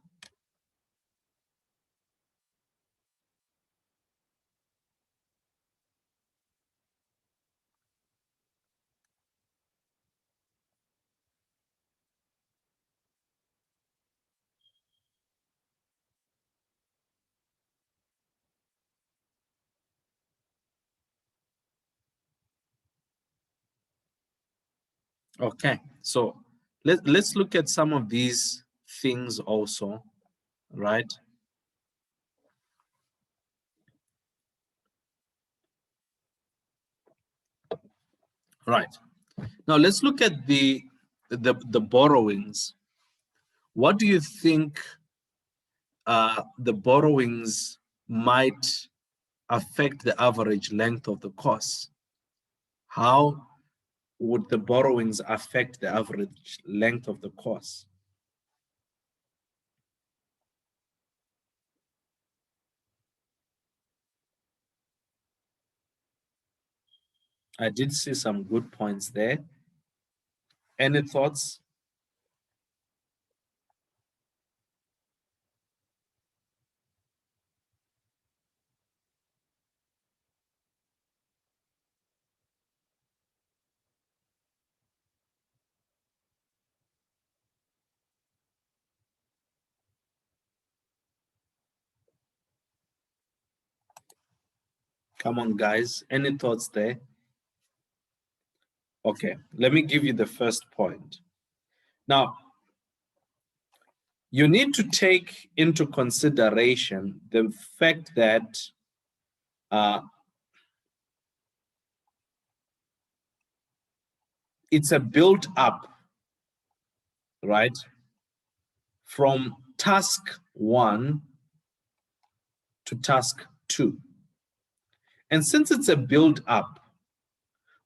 Okay, so let's look at some of these things also, right? Right. Now let's look at the borrowings. What do you think the borrowings might affect the average length of the course? How would the borrowings affect the average length of the course? I did see some good points there. Any thoughts? Come on, guys. Any thoughts there? Okay, let me give you the first point. Now, you need to take into consideration the fact that it's a build up, right, from task 1 to task 2. And since it's a build up,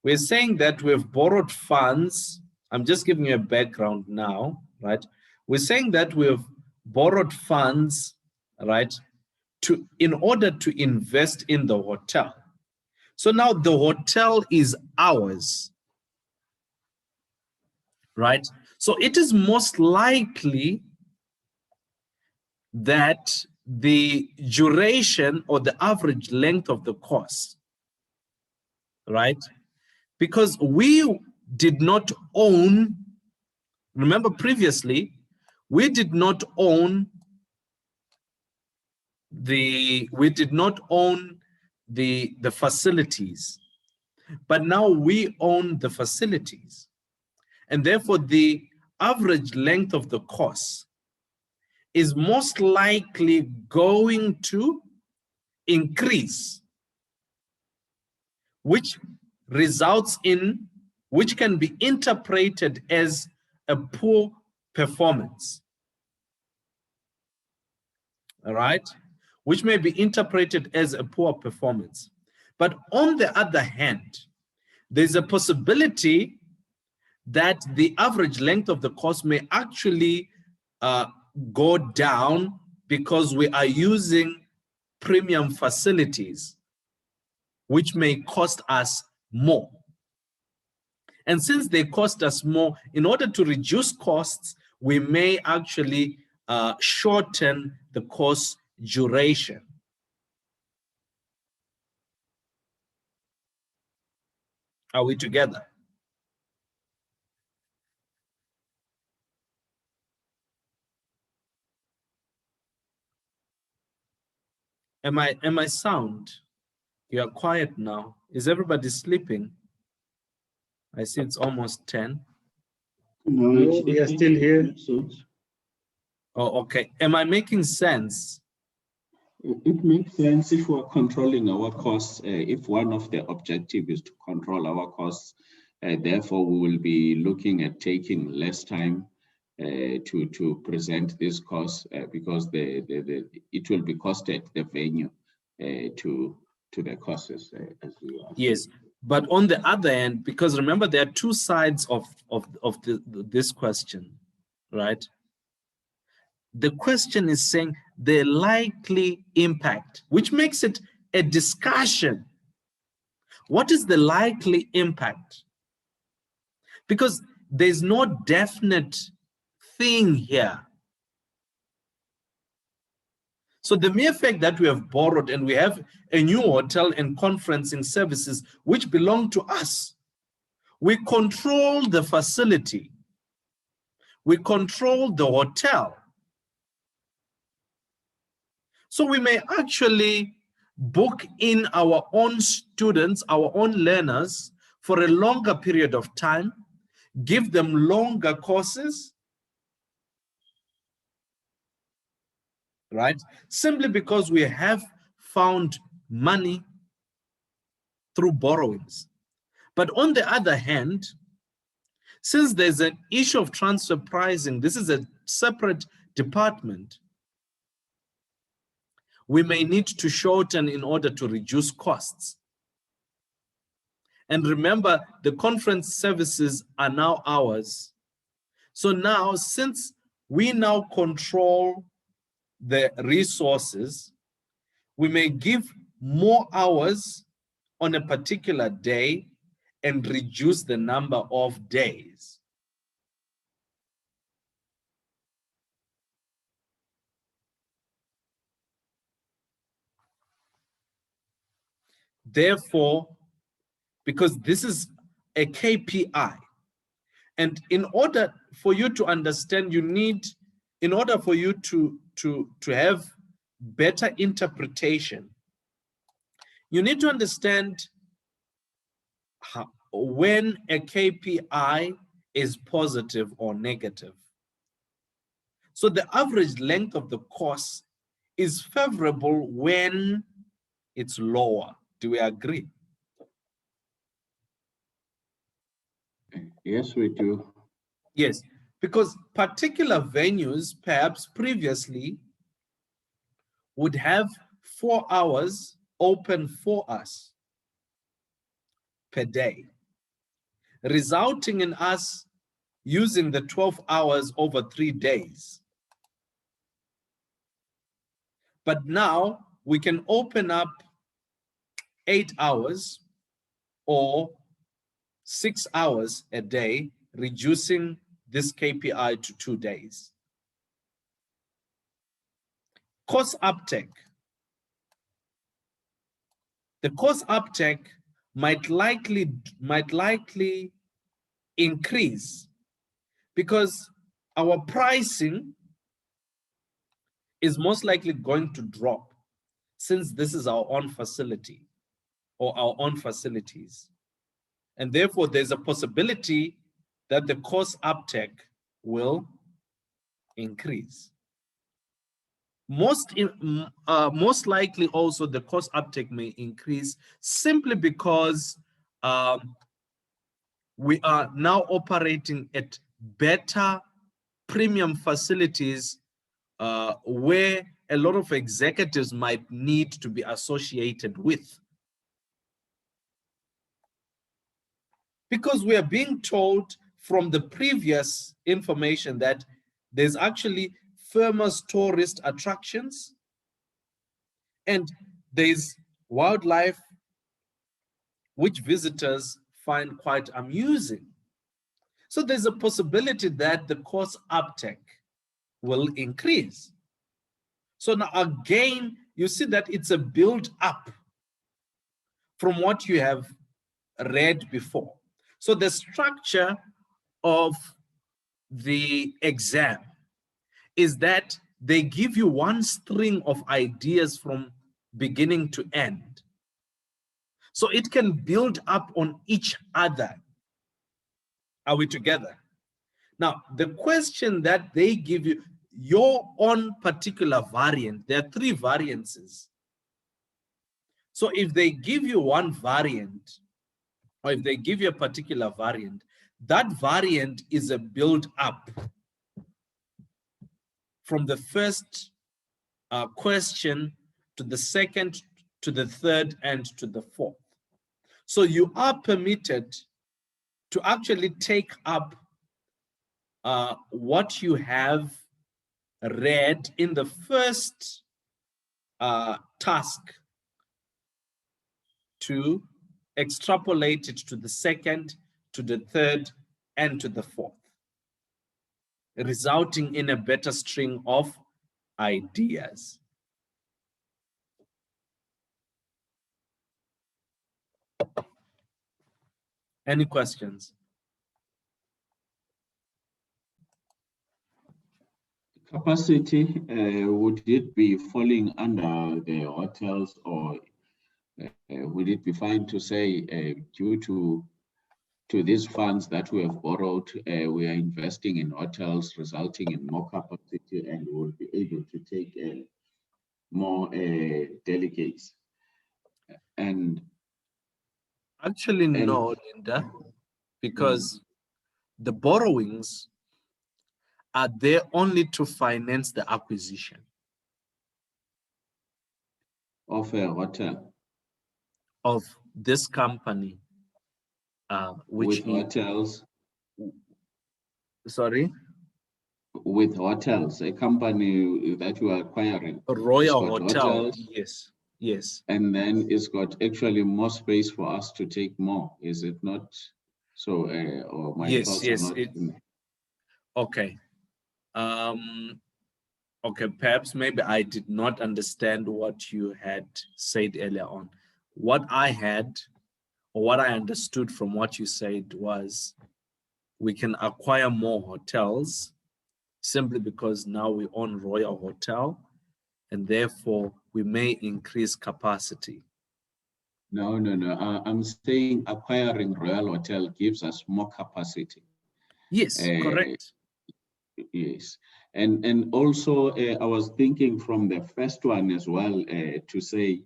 we're saying that we've borrowed funds. I'm just giving you a background now, right? We're saying that we've borrowed funds, right, in order to invest in the hotel. So now the hotel is ours, right? So it is most likely that the duration or the average length of the course, right? Because we did not own, remember previously, we did not own the facilities, but now we own the facilities. And therefore the average length of the course is most likely going to increase, which can be interpreted as a poor performance. All right, which may be interpreted as a poor performance. But on the other hand, there's a possibility that the average length of the course may actually go down because we are using premium facilities, which may cost us more. And since they cost us more, in order to reduce costs, we may actually shorten the course duration. Are we together? Am I sound? You are quiet now. Is everybody sleeping? I see it's almost 10. No, we are still here. Oh, okay. Am I making sense? It makes sense if we're controlling our costs. If one of the objectives is to control our costs, therefore we will be looking at taking less time to present this cost because it will be costed the venue to the costs as you are. Yes, but on the other hand, because remember there are two sides of this question, right? The question is saying the likely impact, which makes it a discussion. What is the likely impact? Because there's no definite thing here. So the mere fact that we have borrowed and we have a new hotel and conferencing services which belong to us, we control the facility, we control the hotel. So we may actually book in our own students, our own learners for a longer period of time, give them longer courses, right? Simply because we have found money through borrowings. But on the other hand, since there's an issue of transfer pricing, this is a separate department, we may need to shorten in order to reduce costs. And remember, the conference services are now ours. So now, since we now control the resources, we may give more hours on a particular day and reduce the number of days. Therefore, because this is a KPI, and in order for you to understand, you need, in order for you to have better interpretation, You need to understand when a KPI is positive or negative. So the average length of the course is favorable when it's lower. Do we agree? Yes, we do. Yes, because particular venues perhaps previously would have 4 hours open for us per day, resulting in us using the 12 hours over 3 days. But now we can open up 8 hours or 6 hours a day, reducing this KPI to 2 days. Course uptake. The course uptake might likely increase because our pricing is most likely going to drop since this is our own facility or our own facilities. And therefore, there's a possibility that the course uptake will increase. Most likely also the course uptake may increase simply because we are now operating at better premium facilities where a lot of executives might need to be associated with. Because we are being told from the previous information that there's actually famous tourist attractions and there's wildlife which visitors find quite amusing. So there's a possibility that the course uptake will increase. So now again, you see that it's a build up from what you have read before. So the structure of the exam is that they give you one string of ideas from beginning to end. So it can build up on each other. Are we together? Now, the question that they give you, your own particular variant, there are 3 variances. So if they give you one variant, or if they give you a particular variant, that variant is a build up from the first question to the second, to the third, and to the fourth. So you are permitted to actually take up what you have read in the first task to extrapolate it to the second, to the third, and to the fourth, resulting in a better string of ideas. Any questions? Capacity, would it be falling under the hotels, or would it be fine to say due to these funds that we have borrowed, we are investing in hotels, resulting in more capacity, and we'll be able to take more delegates? And Actually, no, Linda, because the borrowings are there only to finance the acquisition of a hotel of this company, which with hotels, sorry, with hotels, a company that you are acquiring. Royal It's got Hotel. hotels, Yes, yes. and then it's got actually more space for us to take more. Is it not so? Or my Yes, thoughts yes. are not. Okay. Okay, perhaps maybe I did not understand what you had said earlier on. What I had, or what I understood from what you said was we can acquire more hotels simply because now we own Royal Hotel, and therefore we may increase capacity. No. I'm saying acquiring Royal Hotel gives us more capacity. Yes, correct. Yes. And also, I was thinking from the first one as well, to say,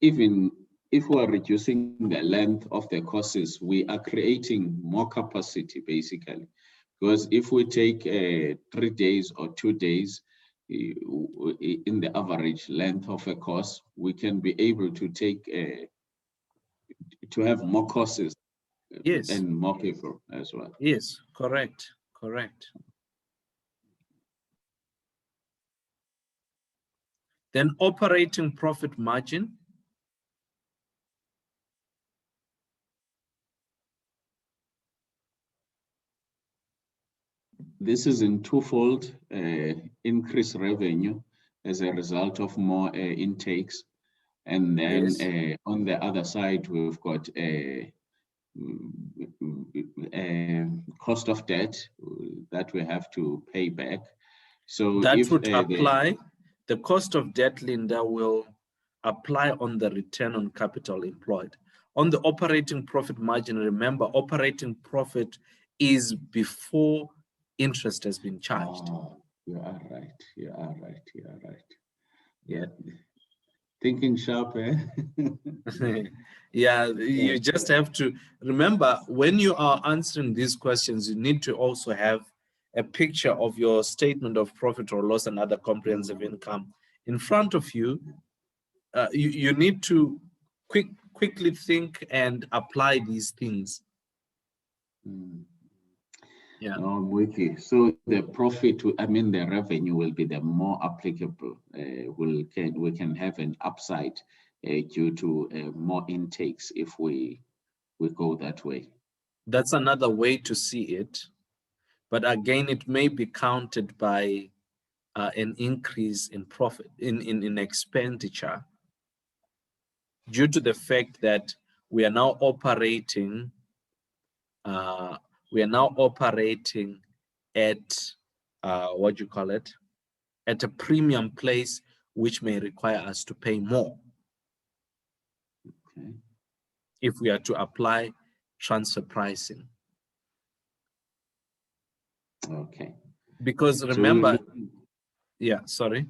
even if we are reducing the length of the courses, we are creating more capacity, basically. Because if we take 3 days or 2 days, in the average length of a course, we can be able to take to have more courses Yes. and more people as well. Yes, correct. Then operating profit margin. This is in twofold: increased revenue as a result of more intakes. And then Yes. on the other side, we've got cost of debt that we have to pay back. So That if would apply, the cost of debt, Linda, will apply on the return on capital employed. On the operating profit margin, remember, operating profit is before interest has been charged. You are right. Yeah. Thinking sharp, eh? Yeah, you just have to remember, when you are answering these questions, you need to also have a picture of your statement of profit or loss and other comprehensive income in front of you. You need to quickly think and apply these things. Yeah. I'm with you. So the profit, I mean, the revenue will be the more applicable. We can have an upside due to more intakes if we go that way. That's another way to see it. But again, it may be counted by an increase in profit, in expenditure, due to the fact that we are now operating at what do you call it, at a premium place, which may require us to pay more. Okay. If we are to apply transfer pricing. Okay. Because remember, yeah, sorry.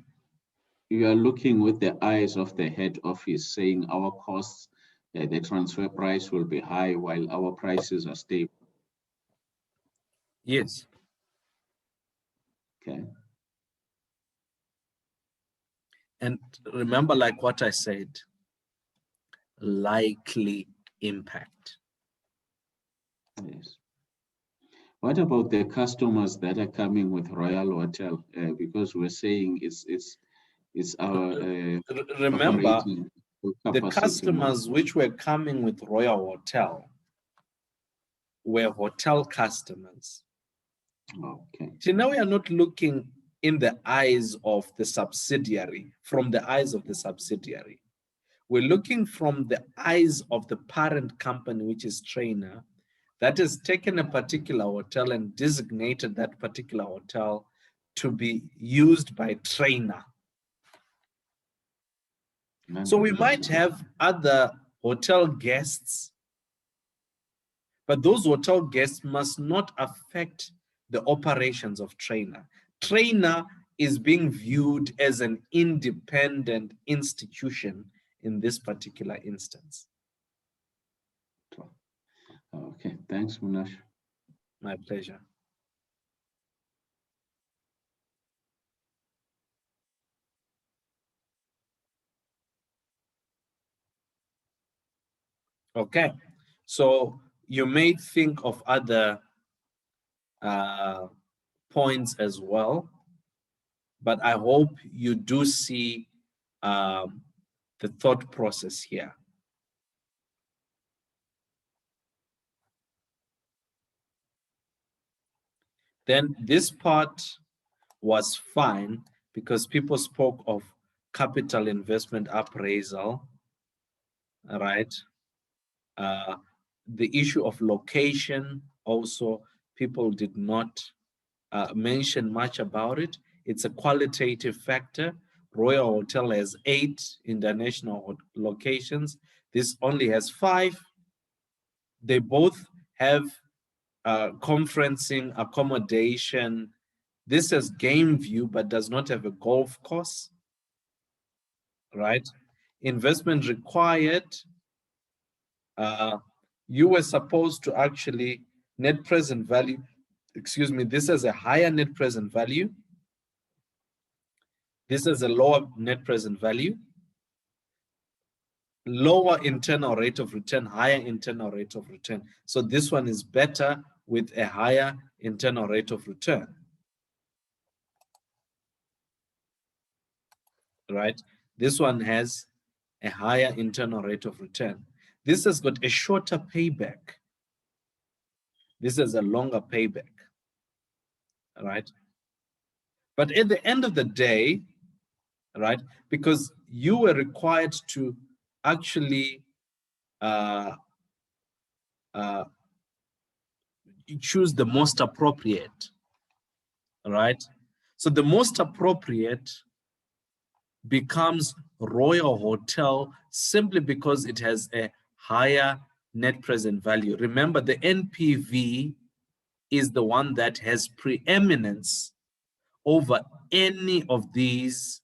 You are looking with the eyes of the head office, saying our costs, the transfer price will be high while our prices are stable. Yes. Okay. And remember, like what I said, likely impact. Yes. What about the customers that are coming with Royal Hotel? Because we're saying it's our remember, the capacity. customers which were coming with Royal Hotel were hotel customers. Okay. See, now we are not looking in the eyes of the subsidiary, from the eyes of the subsidiary. We're looking from the eyes of the parent company, which is Trainer, that has taken a particular hotel and designated that particular hotel to be used by Trainer. So we might have other hotel guests, but those hotel guests must not affect the operations of Trainer. Trainer is being viewed as an independent institution in this particular instance. Okay, thanks, Munash. My pleasure. Okay, so you may think of other points as well, but I hope you do see the thought process here. Then this part was fine because people spoke of capital investment appraisal, right? The issue of location also, people did not mention much about it. It's a qualitative factor. Royal Hotel has 8 international locations. This only has 5. They both have conferencing accommodation. This has game view, but does not have a golf course, right? Investment required. You were supposed to actually net present value, excuse me, this has a higher net present value. This has a lower net present value. Lower internal rate of return, higher internal rate of return. So this one is better with a higher internal rate of return. Right? This one has a higher internal rate of return. This has got a shorter payback. This is a longer payback. Right? But at the end of the day, right, because you were required to actually choose the most appropriate, right? So the most appropriate becomes Royal Hotel simply because it has a higher net present value. Remember, the NPV is the one that has preeminence over any of these.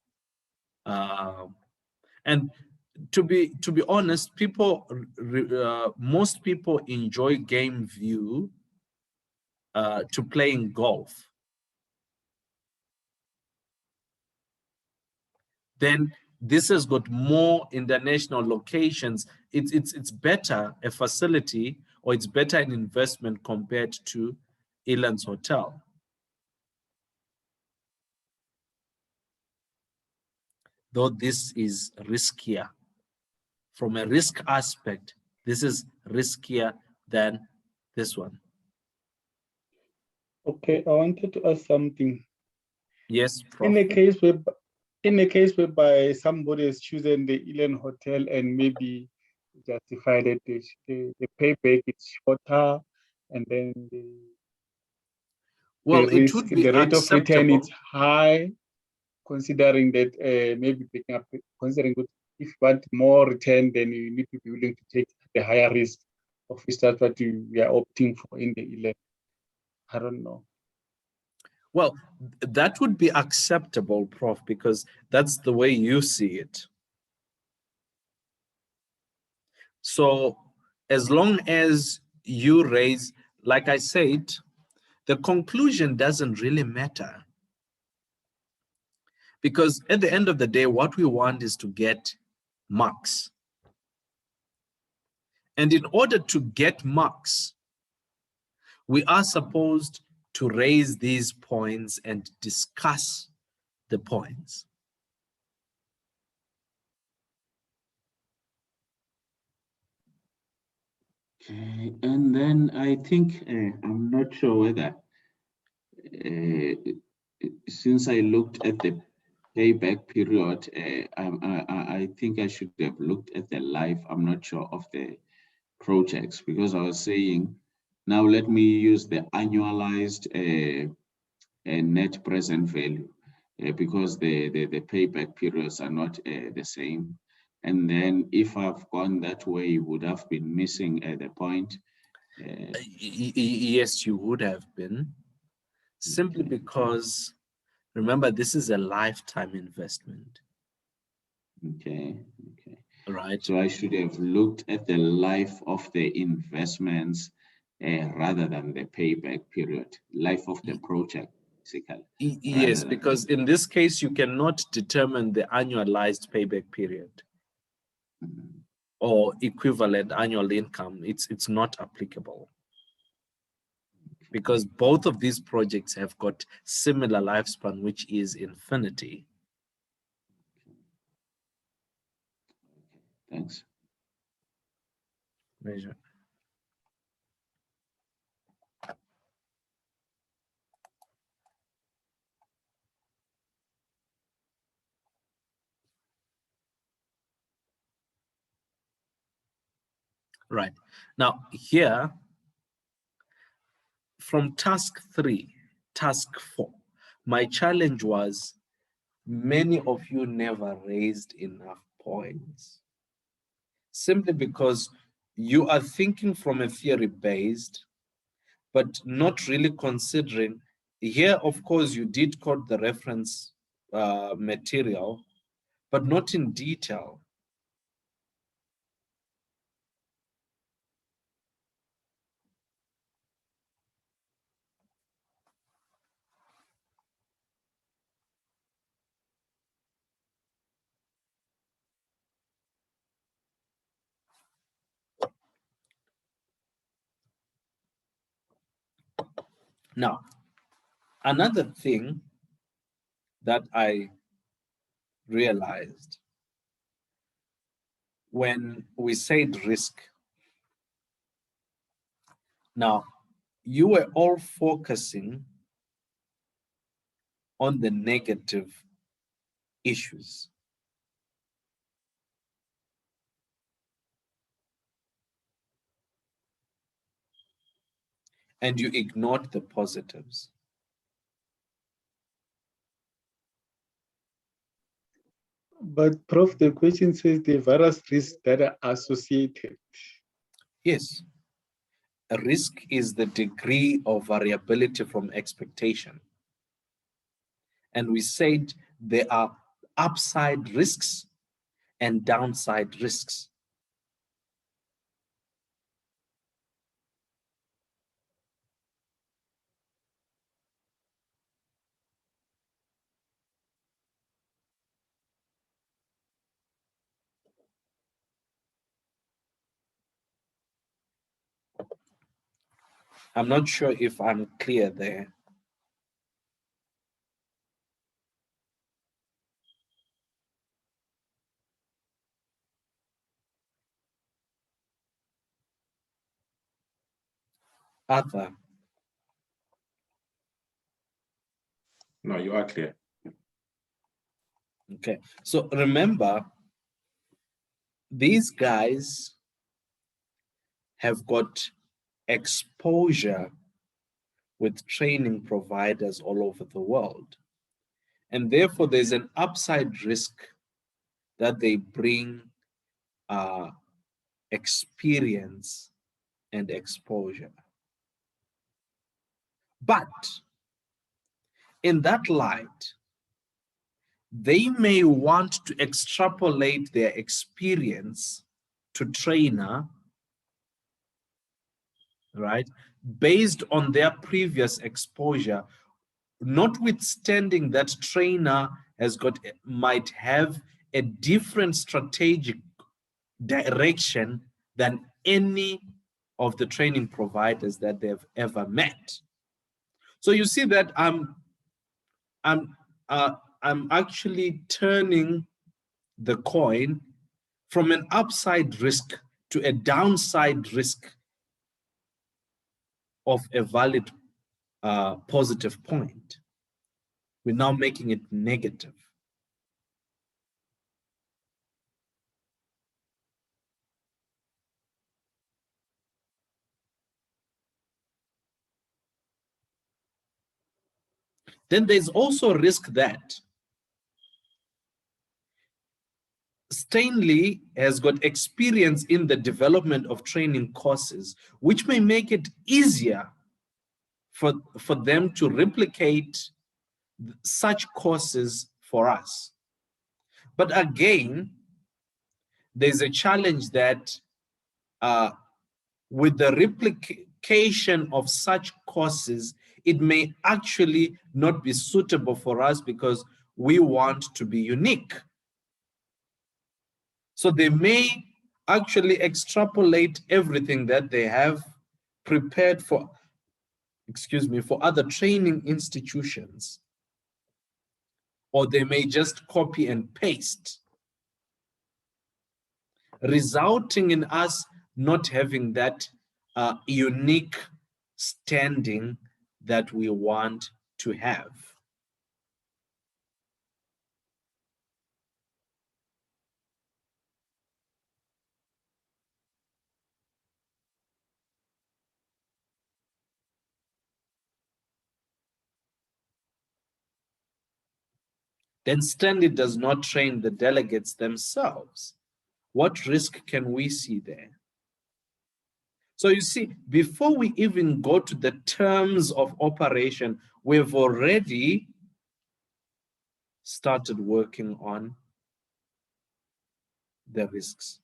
And to be honest, most people enjoy game view to playing golf. Then this has got more international locations. It's better a facility, or it's better an investment compared to Eland's Hotel. Though this is riskier. From a risk aspect, this is riskier than this one. Okay, I wanted to ask something. Yes, Prof. In a case whereby somebody has chosen the Eland Hotel and maybe justified that the payback is shorter, and then the it would be the rate of return acceptable. is high, considering that maybe considering that if you want more return, then you need to be willing to take the higher risk of which that's what we are opting for in the Eland. I don't know. Well, that would be acceptable, Prof, because that's the way you see it. So as long as you raise, like I said, the conclusion doesn't really matter. Because at the end of the day, what we want is to get marks. And in order to get marks, we are supposed to raise these points and discuss the points. Okay, and then I think I'm not sure whether since I looked at the payback period, I think I should have looked at the life. I'm not sure of the projects, because I was saying, now let me use the annualized net present value, because the payback periods are not the same. And then if I've gone that way, you would have been missing at the point. Yes, you would have been. Simply Okay. because, remember, this is a lifetime investment. Okay. Right. So I should have looked at the life of the investments rather than the payback period, life of the project, basically. Yes, because in this case, you cannot determine the annualized payback period or equivalent annual income. It's not applicable. Because both of these projects have got similar lifespan, which is infinity. Thanks. Pleasure. Right. Now here, from task 3, task 4, my challenge was many of you never raised enough points, simply because you are thinking from a theory based, but not really considering. Here, of course, you did quote the reference material, but not in detail. Now, another thing that I realized when we said risk, now you were all focusing on the negative issues. And you ignored the positives. But Prof, the question says the various risks that are associated. Yes, a risk is the degree of variability from expectation. And we said there are upside risks and downside risks. I'm not sure if I'm clear there. Arthur, No, you are clear. okay. So remember, these guys have got exposure with training providers all over the world. And therefore, there's an upside risk that they bring experience and exposure. But in that light, they may want to extrapolate their experience to trainer, right, based on their previous exposure, notwithstanding that trainer might have a different strategic direction than any of the training providers that they've ever met. So you see that I'm actually turning the coin from an upside risk to a downside risk of a valid positive point. We're now making it negative. Then there's also a risk that Stanley has got experience in the development of training courses, which may make it easier for them to replicate such courses for us. But again, there's a challenge that with the replication of such courses, it may actually not be suitable for us because we want to be unique. So they may actually extrapolate everything that they have prepared for, for other training institutions, or they may just copy and paste, resulting in us not having that unique standing that we want to have. then Stanley does not train the delegates themselves. What risk can we see there? So you see, before we even go to the terms of operation, we've already started working on the risks.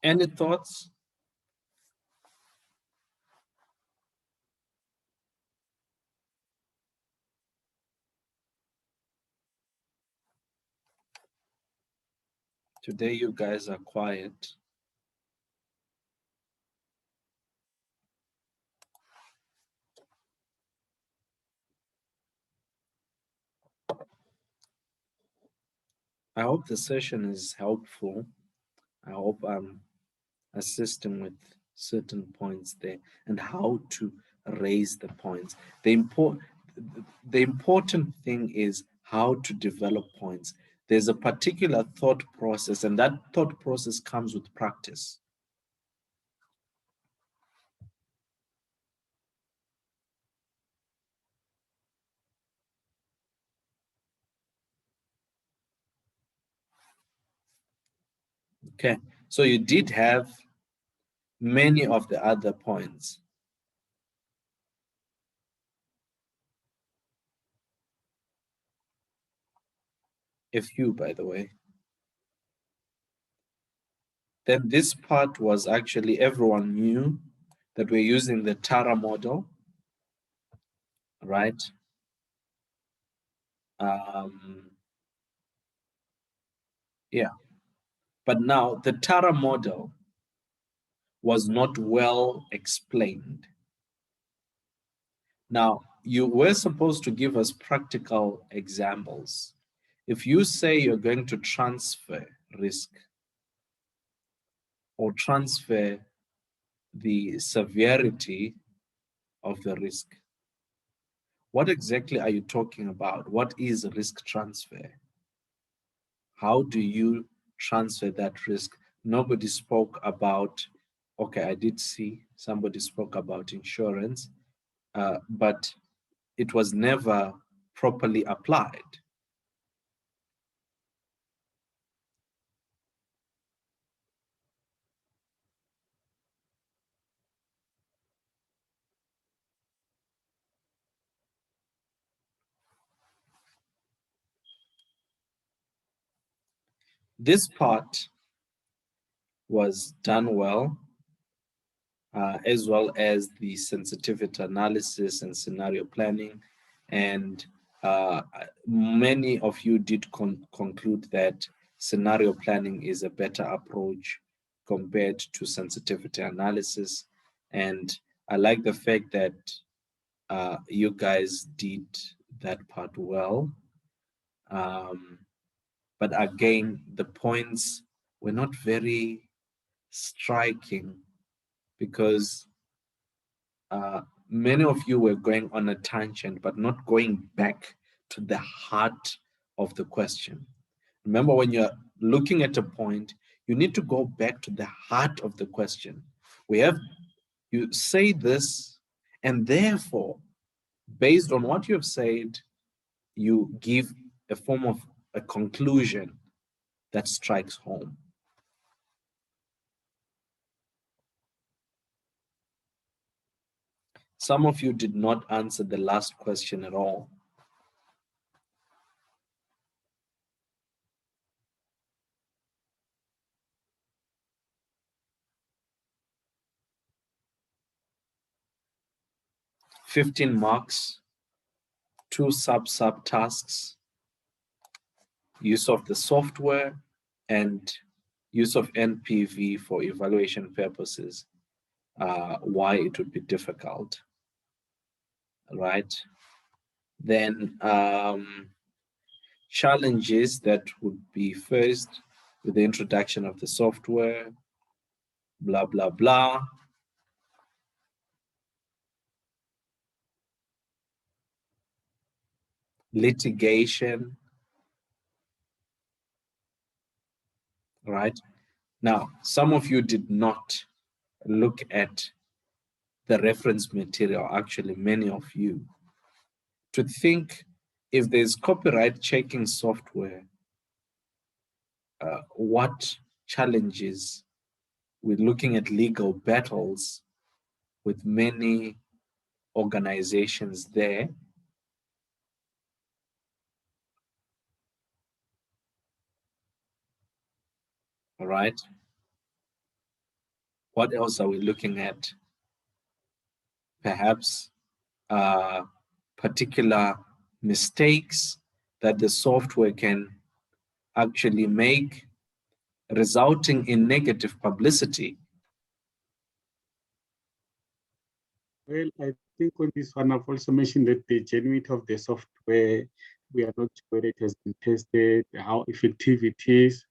Any thoughts? Today you guys are quiet. I hope the session is helpful. I hope I'm assisting with certain points there and how to raise the points. The important thing is how to develop points. There's a particular thought process, and that thought process comes with practice. Okay, so you did have many of the other points. A few, by the way. Then this part was actually everyone knew that we're using the Tara model, right? Yeah, but now the Tara model was not well explained. Now, you were supposed to give us practical examples. If you say you're going to transfer risk or transfer the severity of the risk, what exactly are you talking about? What is risk transfer? How do you transfer that risk? Nobody spoke about, okay, I did see somebody spoke about insurance, but it was never properly applied. This part was done well, as well as the sensitivity analysis and scenario planning. And many of you did conclude that scenario planning is a better approach compared to sensitivity analysis. And I like the fact that you guys did that part well. But again, the points were not very striking because many of you were going on a tangent, but not going back to the heart of the question. Remember, when you're looking at a point, you need to go back to the heart of the question. You say this, and therefore, based on what you have said, you give a form of a conclusion that strikes home. Some of you did not answer the last question at all. "15 marks, 2 sub tasks, use of the software, and use of NPV for evaluation purposes, why it would be difficult," right? Then challenges that would be first with the introduction of the software, blah, blah, blah. litigation, right? Now, some of you did not look at the reference material, actually, many of you, to think if there's copyright checking software, what challenges with looking at legal battles with many organizations there. All right. What else are we looking at? Perhaps particular mistakes that the software can actually make, resulting in negative publicity. Well, I think on this one, I've also mentioned that the genuinity of the software, we are not sure whether it has been tested, how effective it is.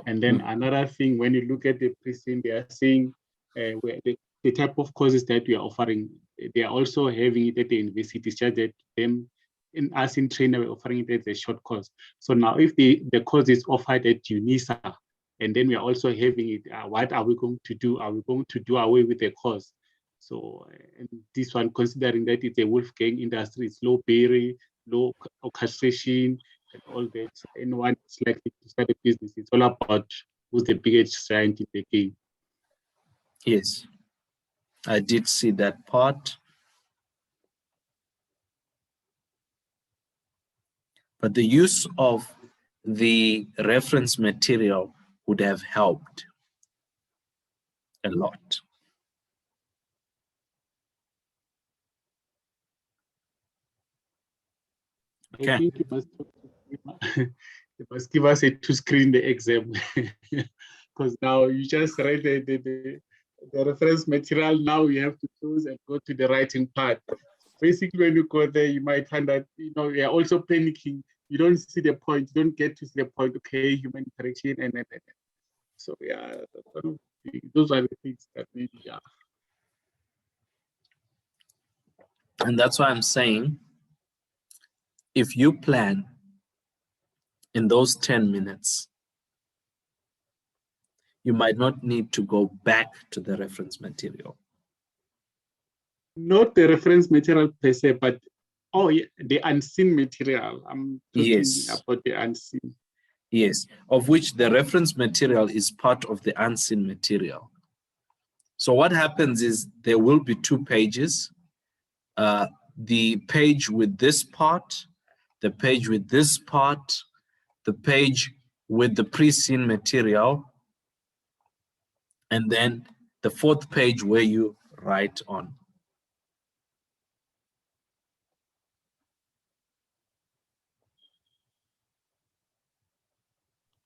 And then another thing, when you look at the pricing, they are saying where the type of courses that we are offering, they are also having it at the university. It's just that them, in us in trainer, we're offering it as a short course. So now if the course is offered at UNISA, and then we are also having it, what are we going to do? Are we going to do away with the course? So and this one, considering that it's a Wolfgang industry, it's low barrier, low orchestration, and all that. So anyone is likely to start a business. It's all about who's the biggest giant in the game. Yes, I did see that part. But the use of the reference material would have helped a lot. Okay. I think you must give us a two-screen the exam, because now you just write the reference material. Now you have to choose and go to the writing part. Basically, when you go there, you might find that you're also panicking. You don't see the point. You don't get to see the point. Okay, human interaction and. So yeah, those are the things that maybe yeah. And that's why I'm saying, if you plan in those 10 minutes, you might not need to go back to the reference material. Not the reference material per se, but the unseen material. I'm talking about the unseen. Yes, of which the reference material is part of the unseen material. So what happens is there will be 2 pages, the page with this part, the page with this part, the page with the pre-seen material, and then the 4th page where you write on.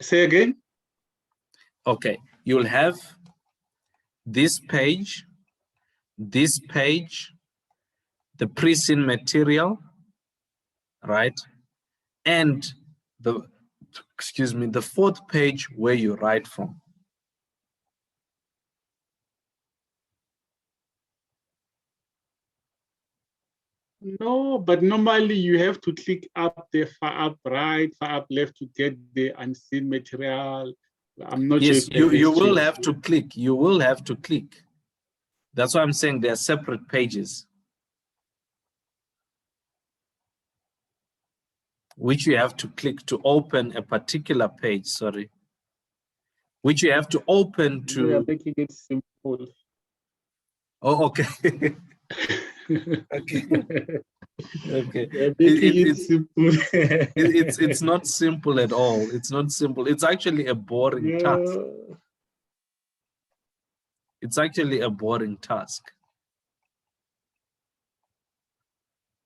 Say again? Okay, you'll have this page, the pre-seen material, right? And the 4th page where you write from. No, but normally you have to click up the far up right, far up left to get the unseen material. I'm not sure. Yes, you will have to click. You will have to click. That's why I'm saying they're separate pages, which you have to click to open a particular page. Sorry, which you have to open to. We are making it simple. Oh, okay. Okay. Okay. It's not simple at all. It's not simple. It's actually a boring task. It's actually a boring task.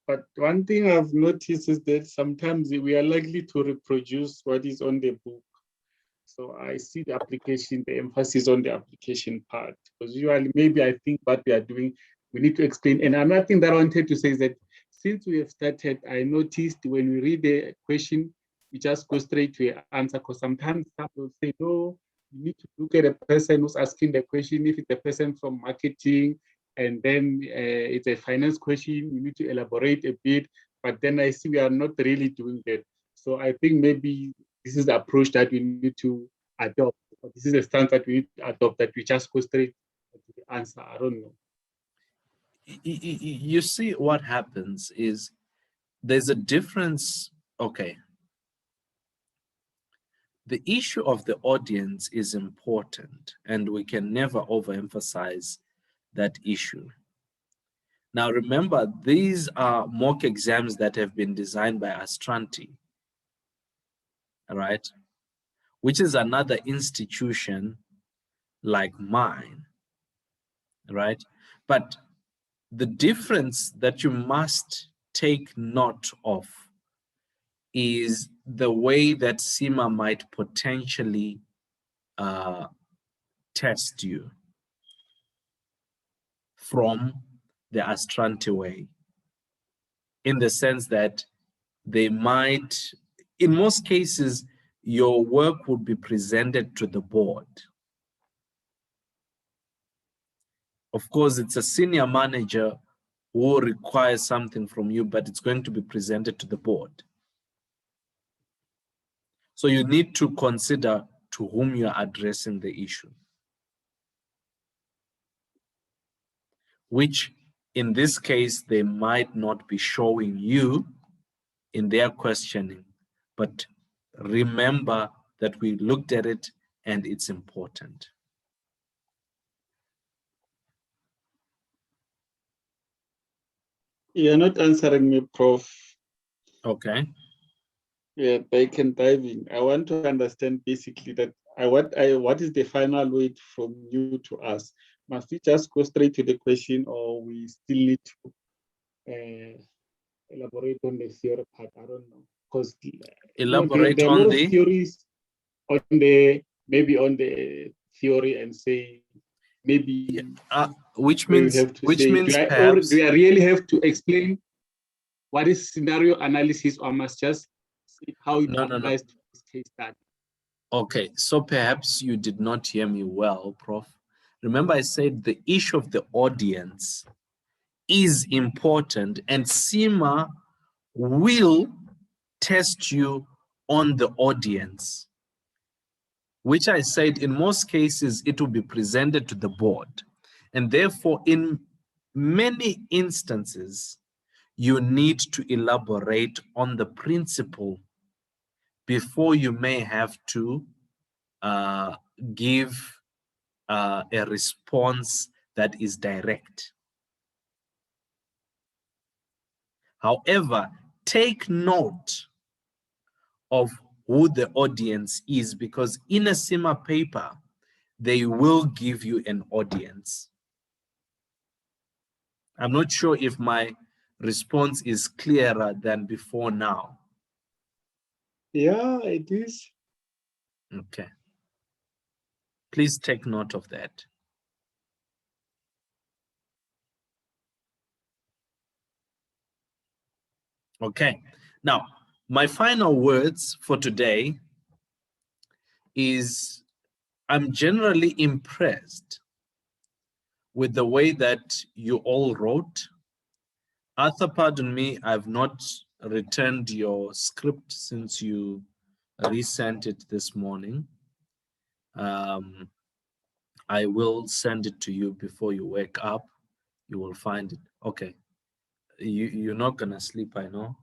But one thing I've noticed is that sometimes we are likely to reproduce what is on the book. So I see the application, the emphasis on the application part. Because usually, maybe I think what we are doing, we need to explain. And another thing that I wanted to say is that since we have started, I noticed when we read the question, we just go straight to an answer. Because sometimes some will say, no, you need to look at the person who's asking the question. If it's a person from marketing, and then it's a finance question, you need to elaborate a bit. But then I see we are not really doing that. So I think maybe this is the approach that we need to adopt. This is the stance that we need to adopt, that we just go straight to the answer. I don't know. You see, what happens is there's a difference. Okay. The issue of the audience is important, and we can never overemphasize that issue. Now, remember, these are mock exams that have been designed by Astranti, all right, which is another institution like mine, right? But the difference that you must take note of is the way that CIMA might potentially test you from the Astranti way, in the sense that they might, in most cases, your work would be presented to the board. Of course, it's a senior manager who requires something from you, but it's going to be presented to the board. So you need to consider to whom you are addressing the issue, which in this case, they might not be showing you in their questioning, but remember that we looked at it and it's important. You're not answering me, Prof. Okay. Yeah, I can dive in. I want to understand basically that what is the final weight from you to us? Must we just go straight to the question, or we still need to elaborate on the theory part? I don't know, because Elaborate there are a on lot the of theories on the theory, and say maybe which means perhaps do I really have to explain what is scenario analysis, or must just see how it applies to this case study? Okay, so perhaps you did not hear me well, Prof. Remember, I said the issue of the audience is important, and CIMA will test you on the audience, which I said in most cases it will be presented to the board. And therefore, in many instances, you need to elaborate on the principle before you may have to give a response that is direct. However, take note of who the audience is, because in a CIMA paper, they will give you an audience. I'm not sure if my response is clearer than before now. Yeah, it is. Okay. Please take note of that. Okay. Now, my final words for today is I'm generally impressed with the way that you all wrote. Arthur, pardon me, I've not returned your script since you resent it this morning. I will send it to you before you wake up. You will find it. Okay. You're not gonna sleep, I know.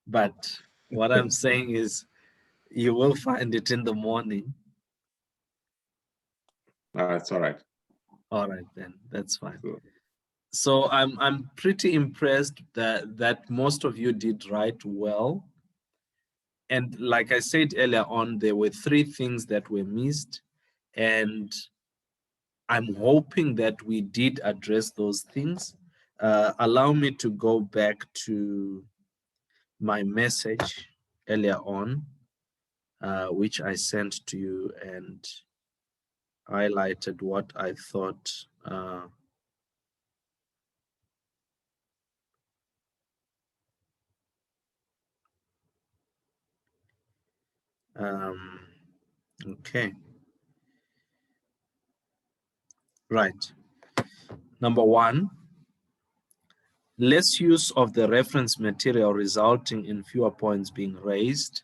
But what I'm saying is you will find it in the morning. That's all right. All right, then that's fine. Good. So I'm pretty impressed that most of you did write well. And like I said earlier on, there were 3 things that were missed. And I'm hoping that we did address those things. Allow me to go back to my message earlier on, which I sent to you and highlighted what I thought okay. Right. Number 1, Less use of the reference material resulting in fewer points being raised.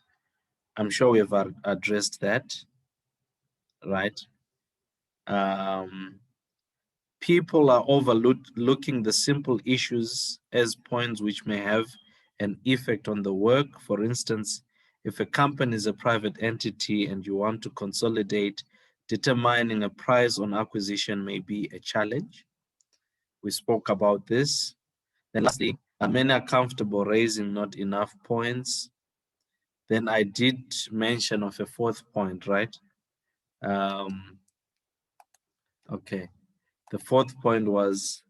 I'm sure we have addressed that, right? People are overlooking the simple issues as points which may have an effect on the work. For instance, if a company is a private entity and you want to consolidate, determining a price on acquisition may be a challenge. We spoke about this. Then lastly, many are comfortable raising not enough points. Then I did mention of a fourth point, right? Okay. The fourth point was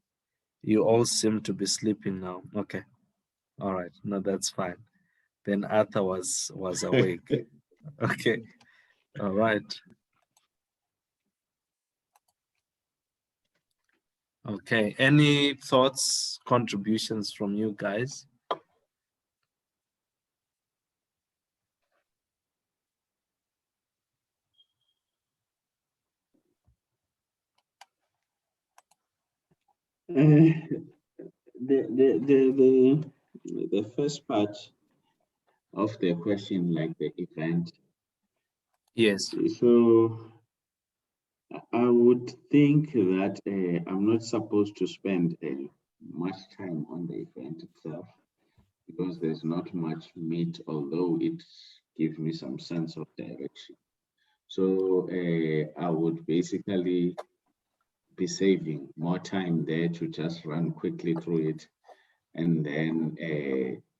you all seem to be sleeping now. Okay. All right. No, that's fine. Then Arthur was awake. Okay. All right. Okay. Any thoughts, contributions from you guys? The first part of the question, like the event. Yes. So I would think that I'm not supposed to spend much time on the event itself because there's not much meat, although it gives me some sense of direction. So I would basically be saving more time there to just run quickly through it and then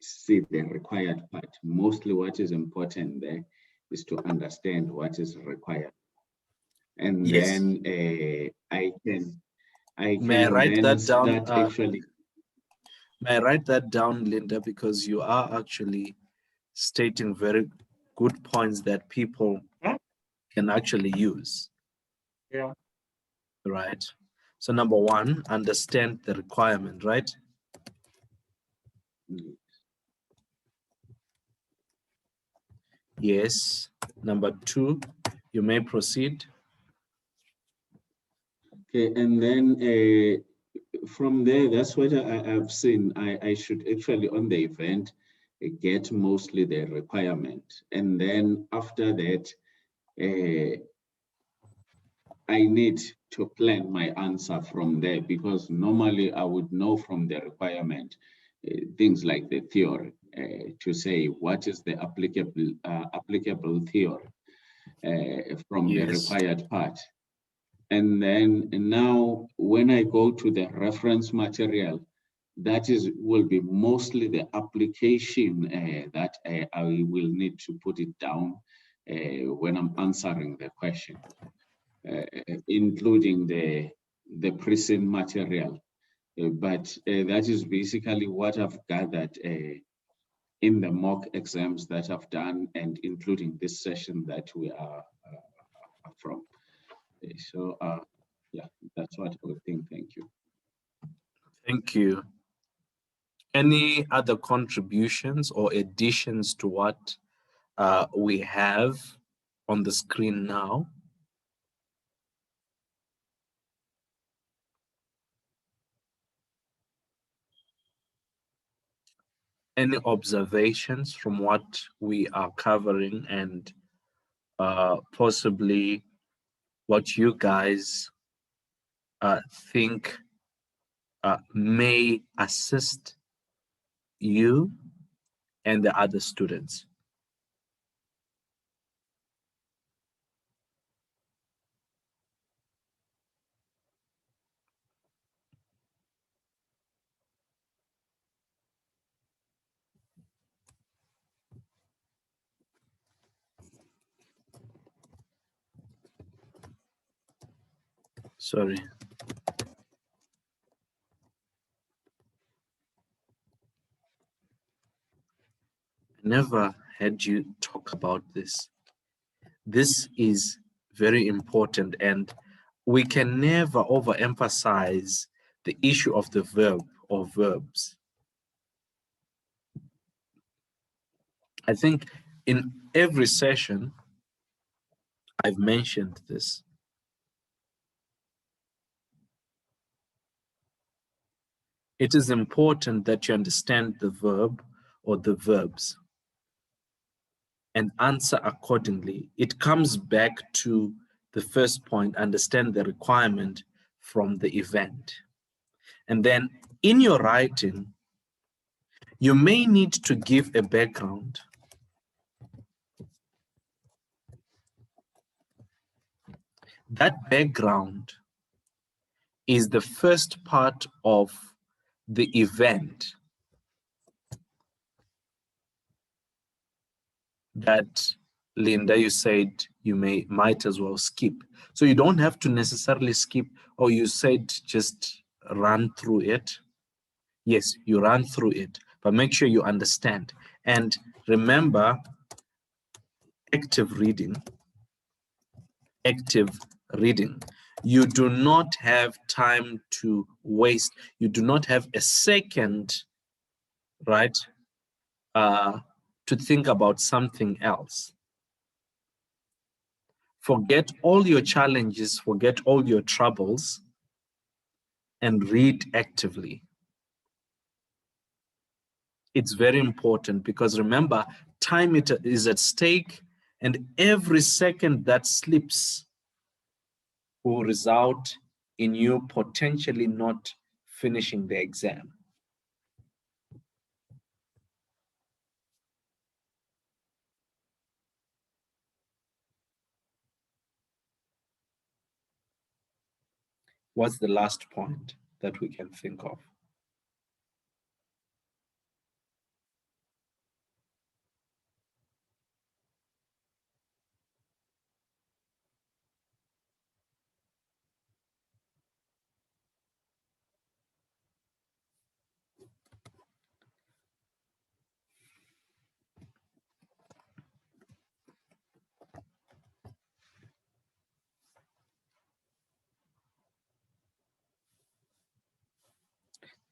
see the required part. Mostly what is important there is to understand what is required. And Yes. then I May I can write then that down? start actually. May I write that down, Linda, because you are actually stating very good points that people can actually use. Yeah. Right. So number one, understand the requirement, right? Yes. Number two, you may proceed. Okay, and then from there, that's what I've seen. I should actually on the event get mostly the requirement. And then after that, I need to plan my answer from there because normally I would know from the requirement things like the theory to say what is the applicable theory from the Yes. required part. And then now when I go to the reference material, that will be mostly the application that I will need to put it down when I'm answering the question. Including the prison material. But that is basically what I've gathered in the mock exams that I've done and including this session that we are from. So yeah, that's what I would think. Thank you. Thank you. Any other contributions or additions to what we have on the screen now? Any observations from what we are covering and possibly what you guys think may assist you and the other students? Sorry. I never heard you talk about this. This is very important, and we can never overemphasize the issue of the verb or verbs. I think in every session, I've mentioned this. it is important that you understand the verb or the verbs and answer accordingly. It comes back to the first point, understand the requirement from the event. And then in your writing, you may need to give a background. That background is the first part of the event that, Linda, you said you might as well skip. So you don't have to necessarily skip, or you said just run through it. Yes, you run through it, but make sure you understand. And remember, active reading. Active reading. You do not have time to waste. You do not have a second, right, to think about something else. Forget all your challenges, forget all your troubles, and read actively. It's very important because remember, time is at stake, and every second that slips will result in you potentially not finishing the exam. What's the last point that we can think of?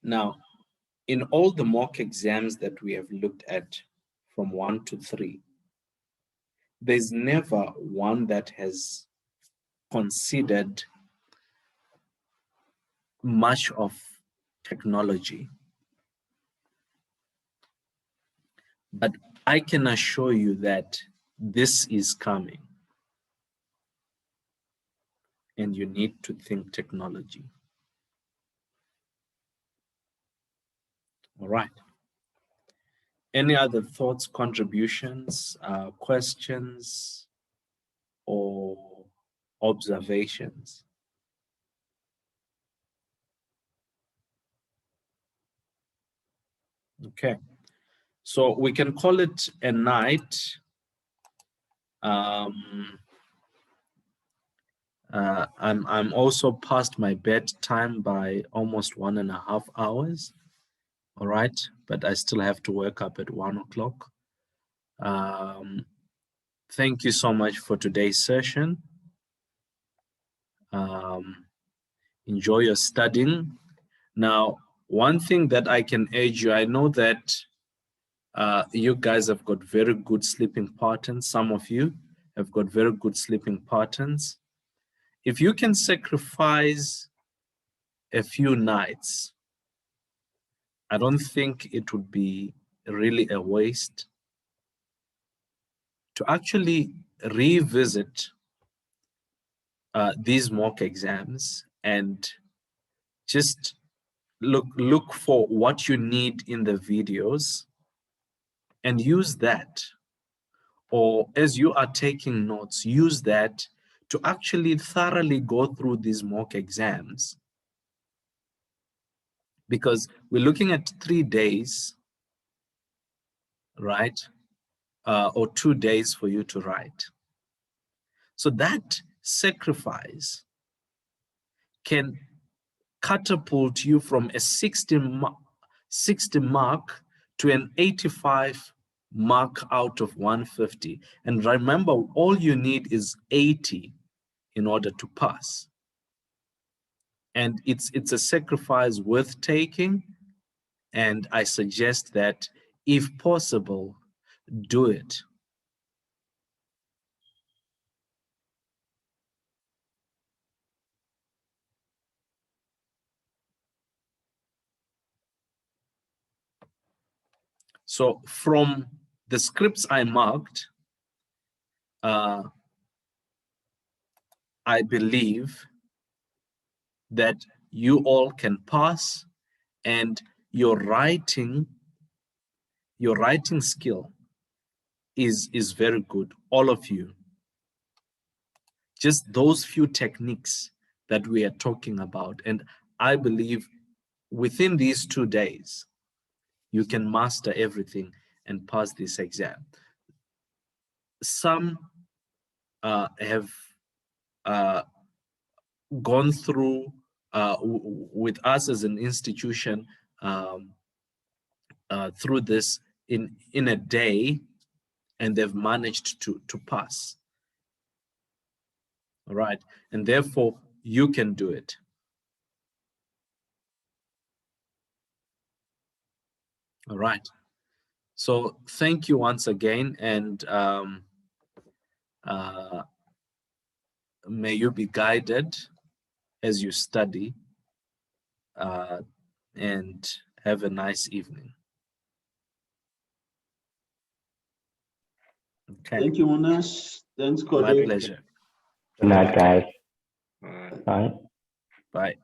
Now, in all the mock exams that we have looked at from 1 to 3, there's never one that has considered much of technology. But I can assure you that this is coming. And you need to think technology. All right. Any other thoughts, contributions, questions, or observations? Okay. So we can call it a night. I'm also past my bedtime by almost 1.5 hours. All right, but I still have to wake up at 1 o'clock. Thank you so much for today's session. Enjoy your studying. Now, one thing that I can urge you, I know that you guys have got very good sleeping patterns. Some of you have got very good sleeping patterns. If you can sacrifice a few nights, I don't think it would be really a waste to actually revisit these mock exams and just look for what you need in the videos and use that. Or as you are taking notes, use that to actually thoroughly go through these mock exams. Because we're looking at 3 days, right? Or 2 days for you to write. So that sacrifice can catapult you from a 60 mark to an 85 mark out of 150. And remember, all you need is 80 in order to pass. And it's a sacrifice worth taking. And I suggest that if possible, do it. So from the scripts I marked, I believe that you all can pass, and your writing skill is very good, all of you. Just those few techniques that we are talking about, and I believe within these 2 days, you can master everything and pass this exam. Some have gone through with us as an institution through this in a day, and they've managed to pass. All right, and therefore you can do it. All right, so thank you once again, and may you be guided as you study, and have a nice evening. Okay, Thank you, Monash. Thanks, my Cody. pleasure. Good night, guys. All right. Bye. Bye.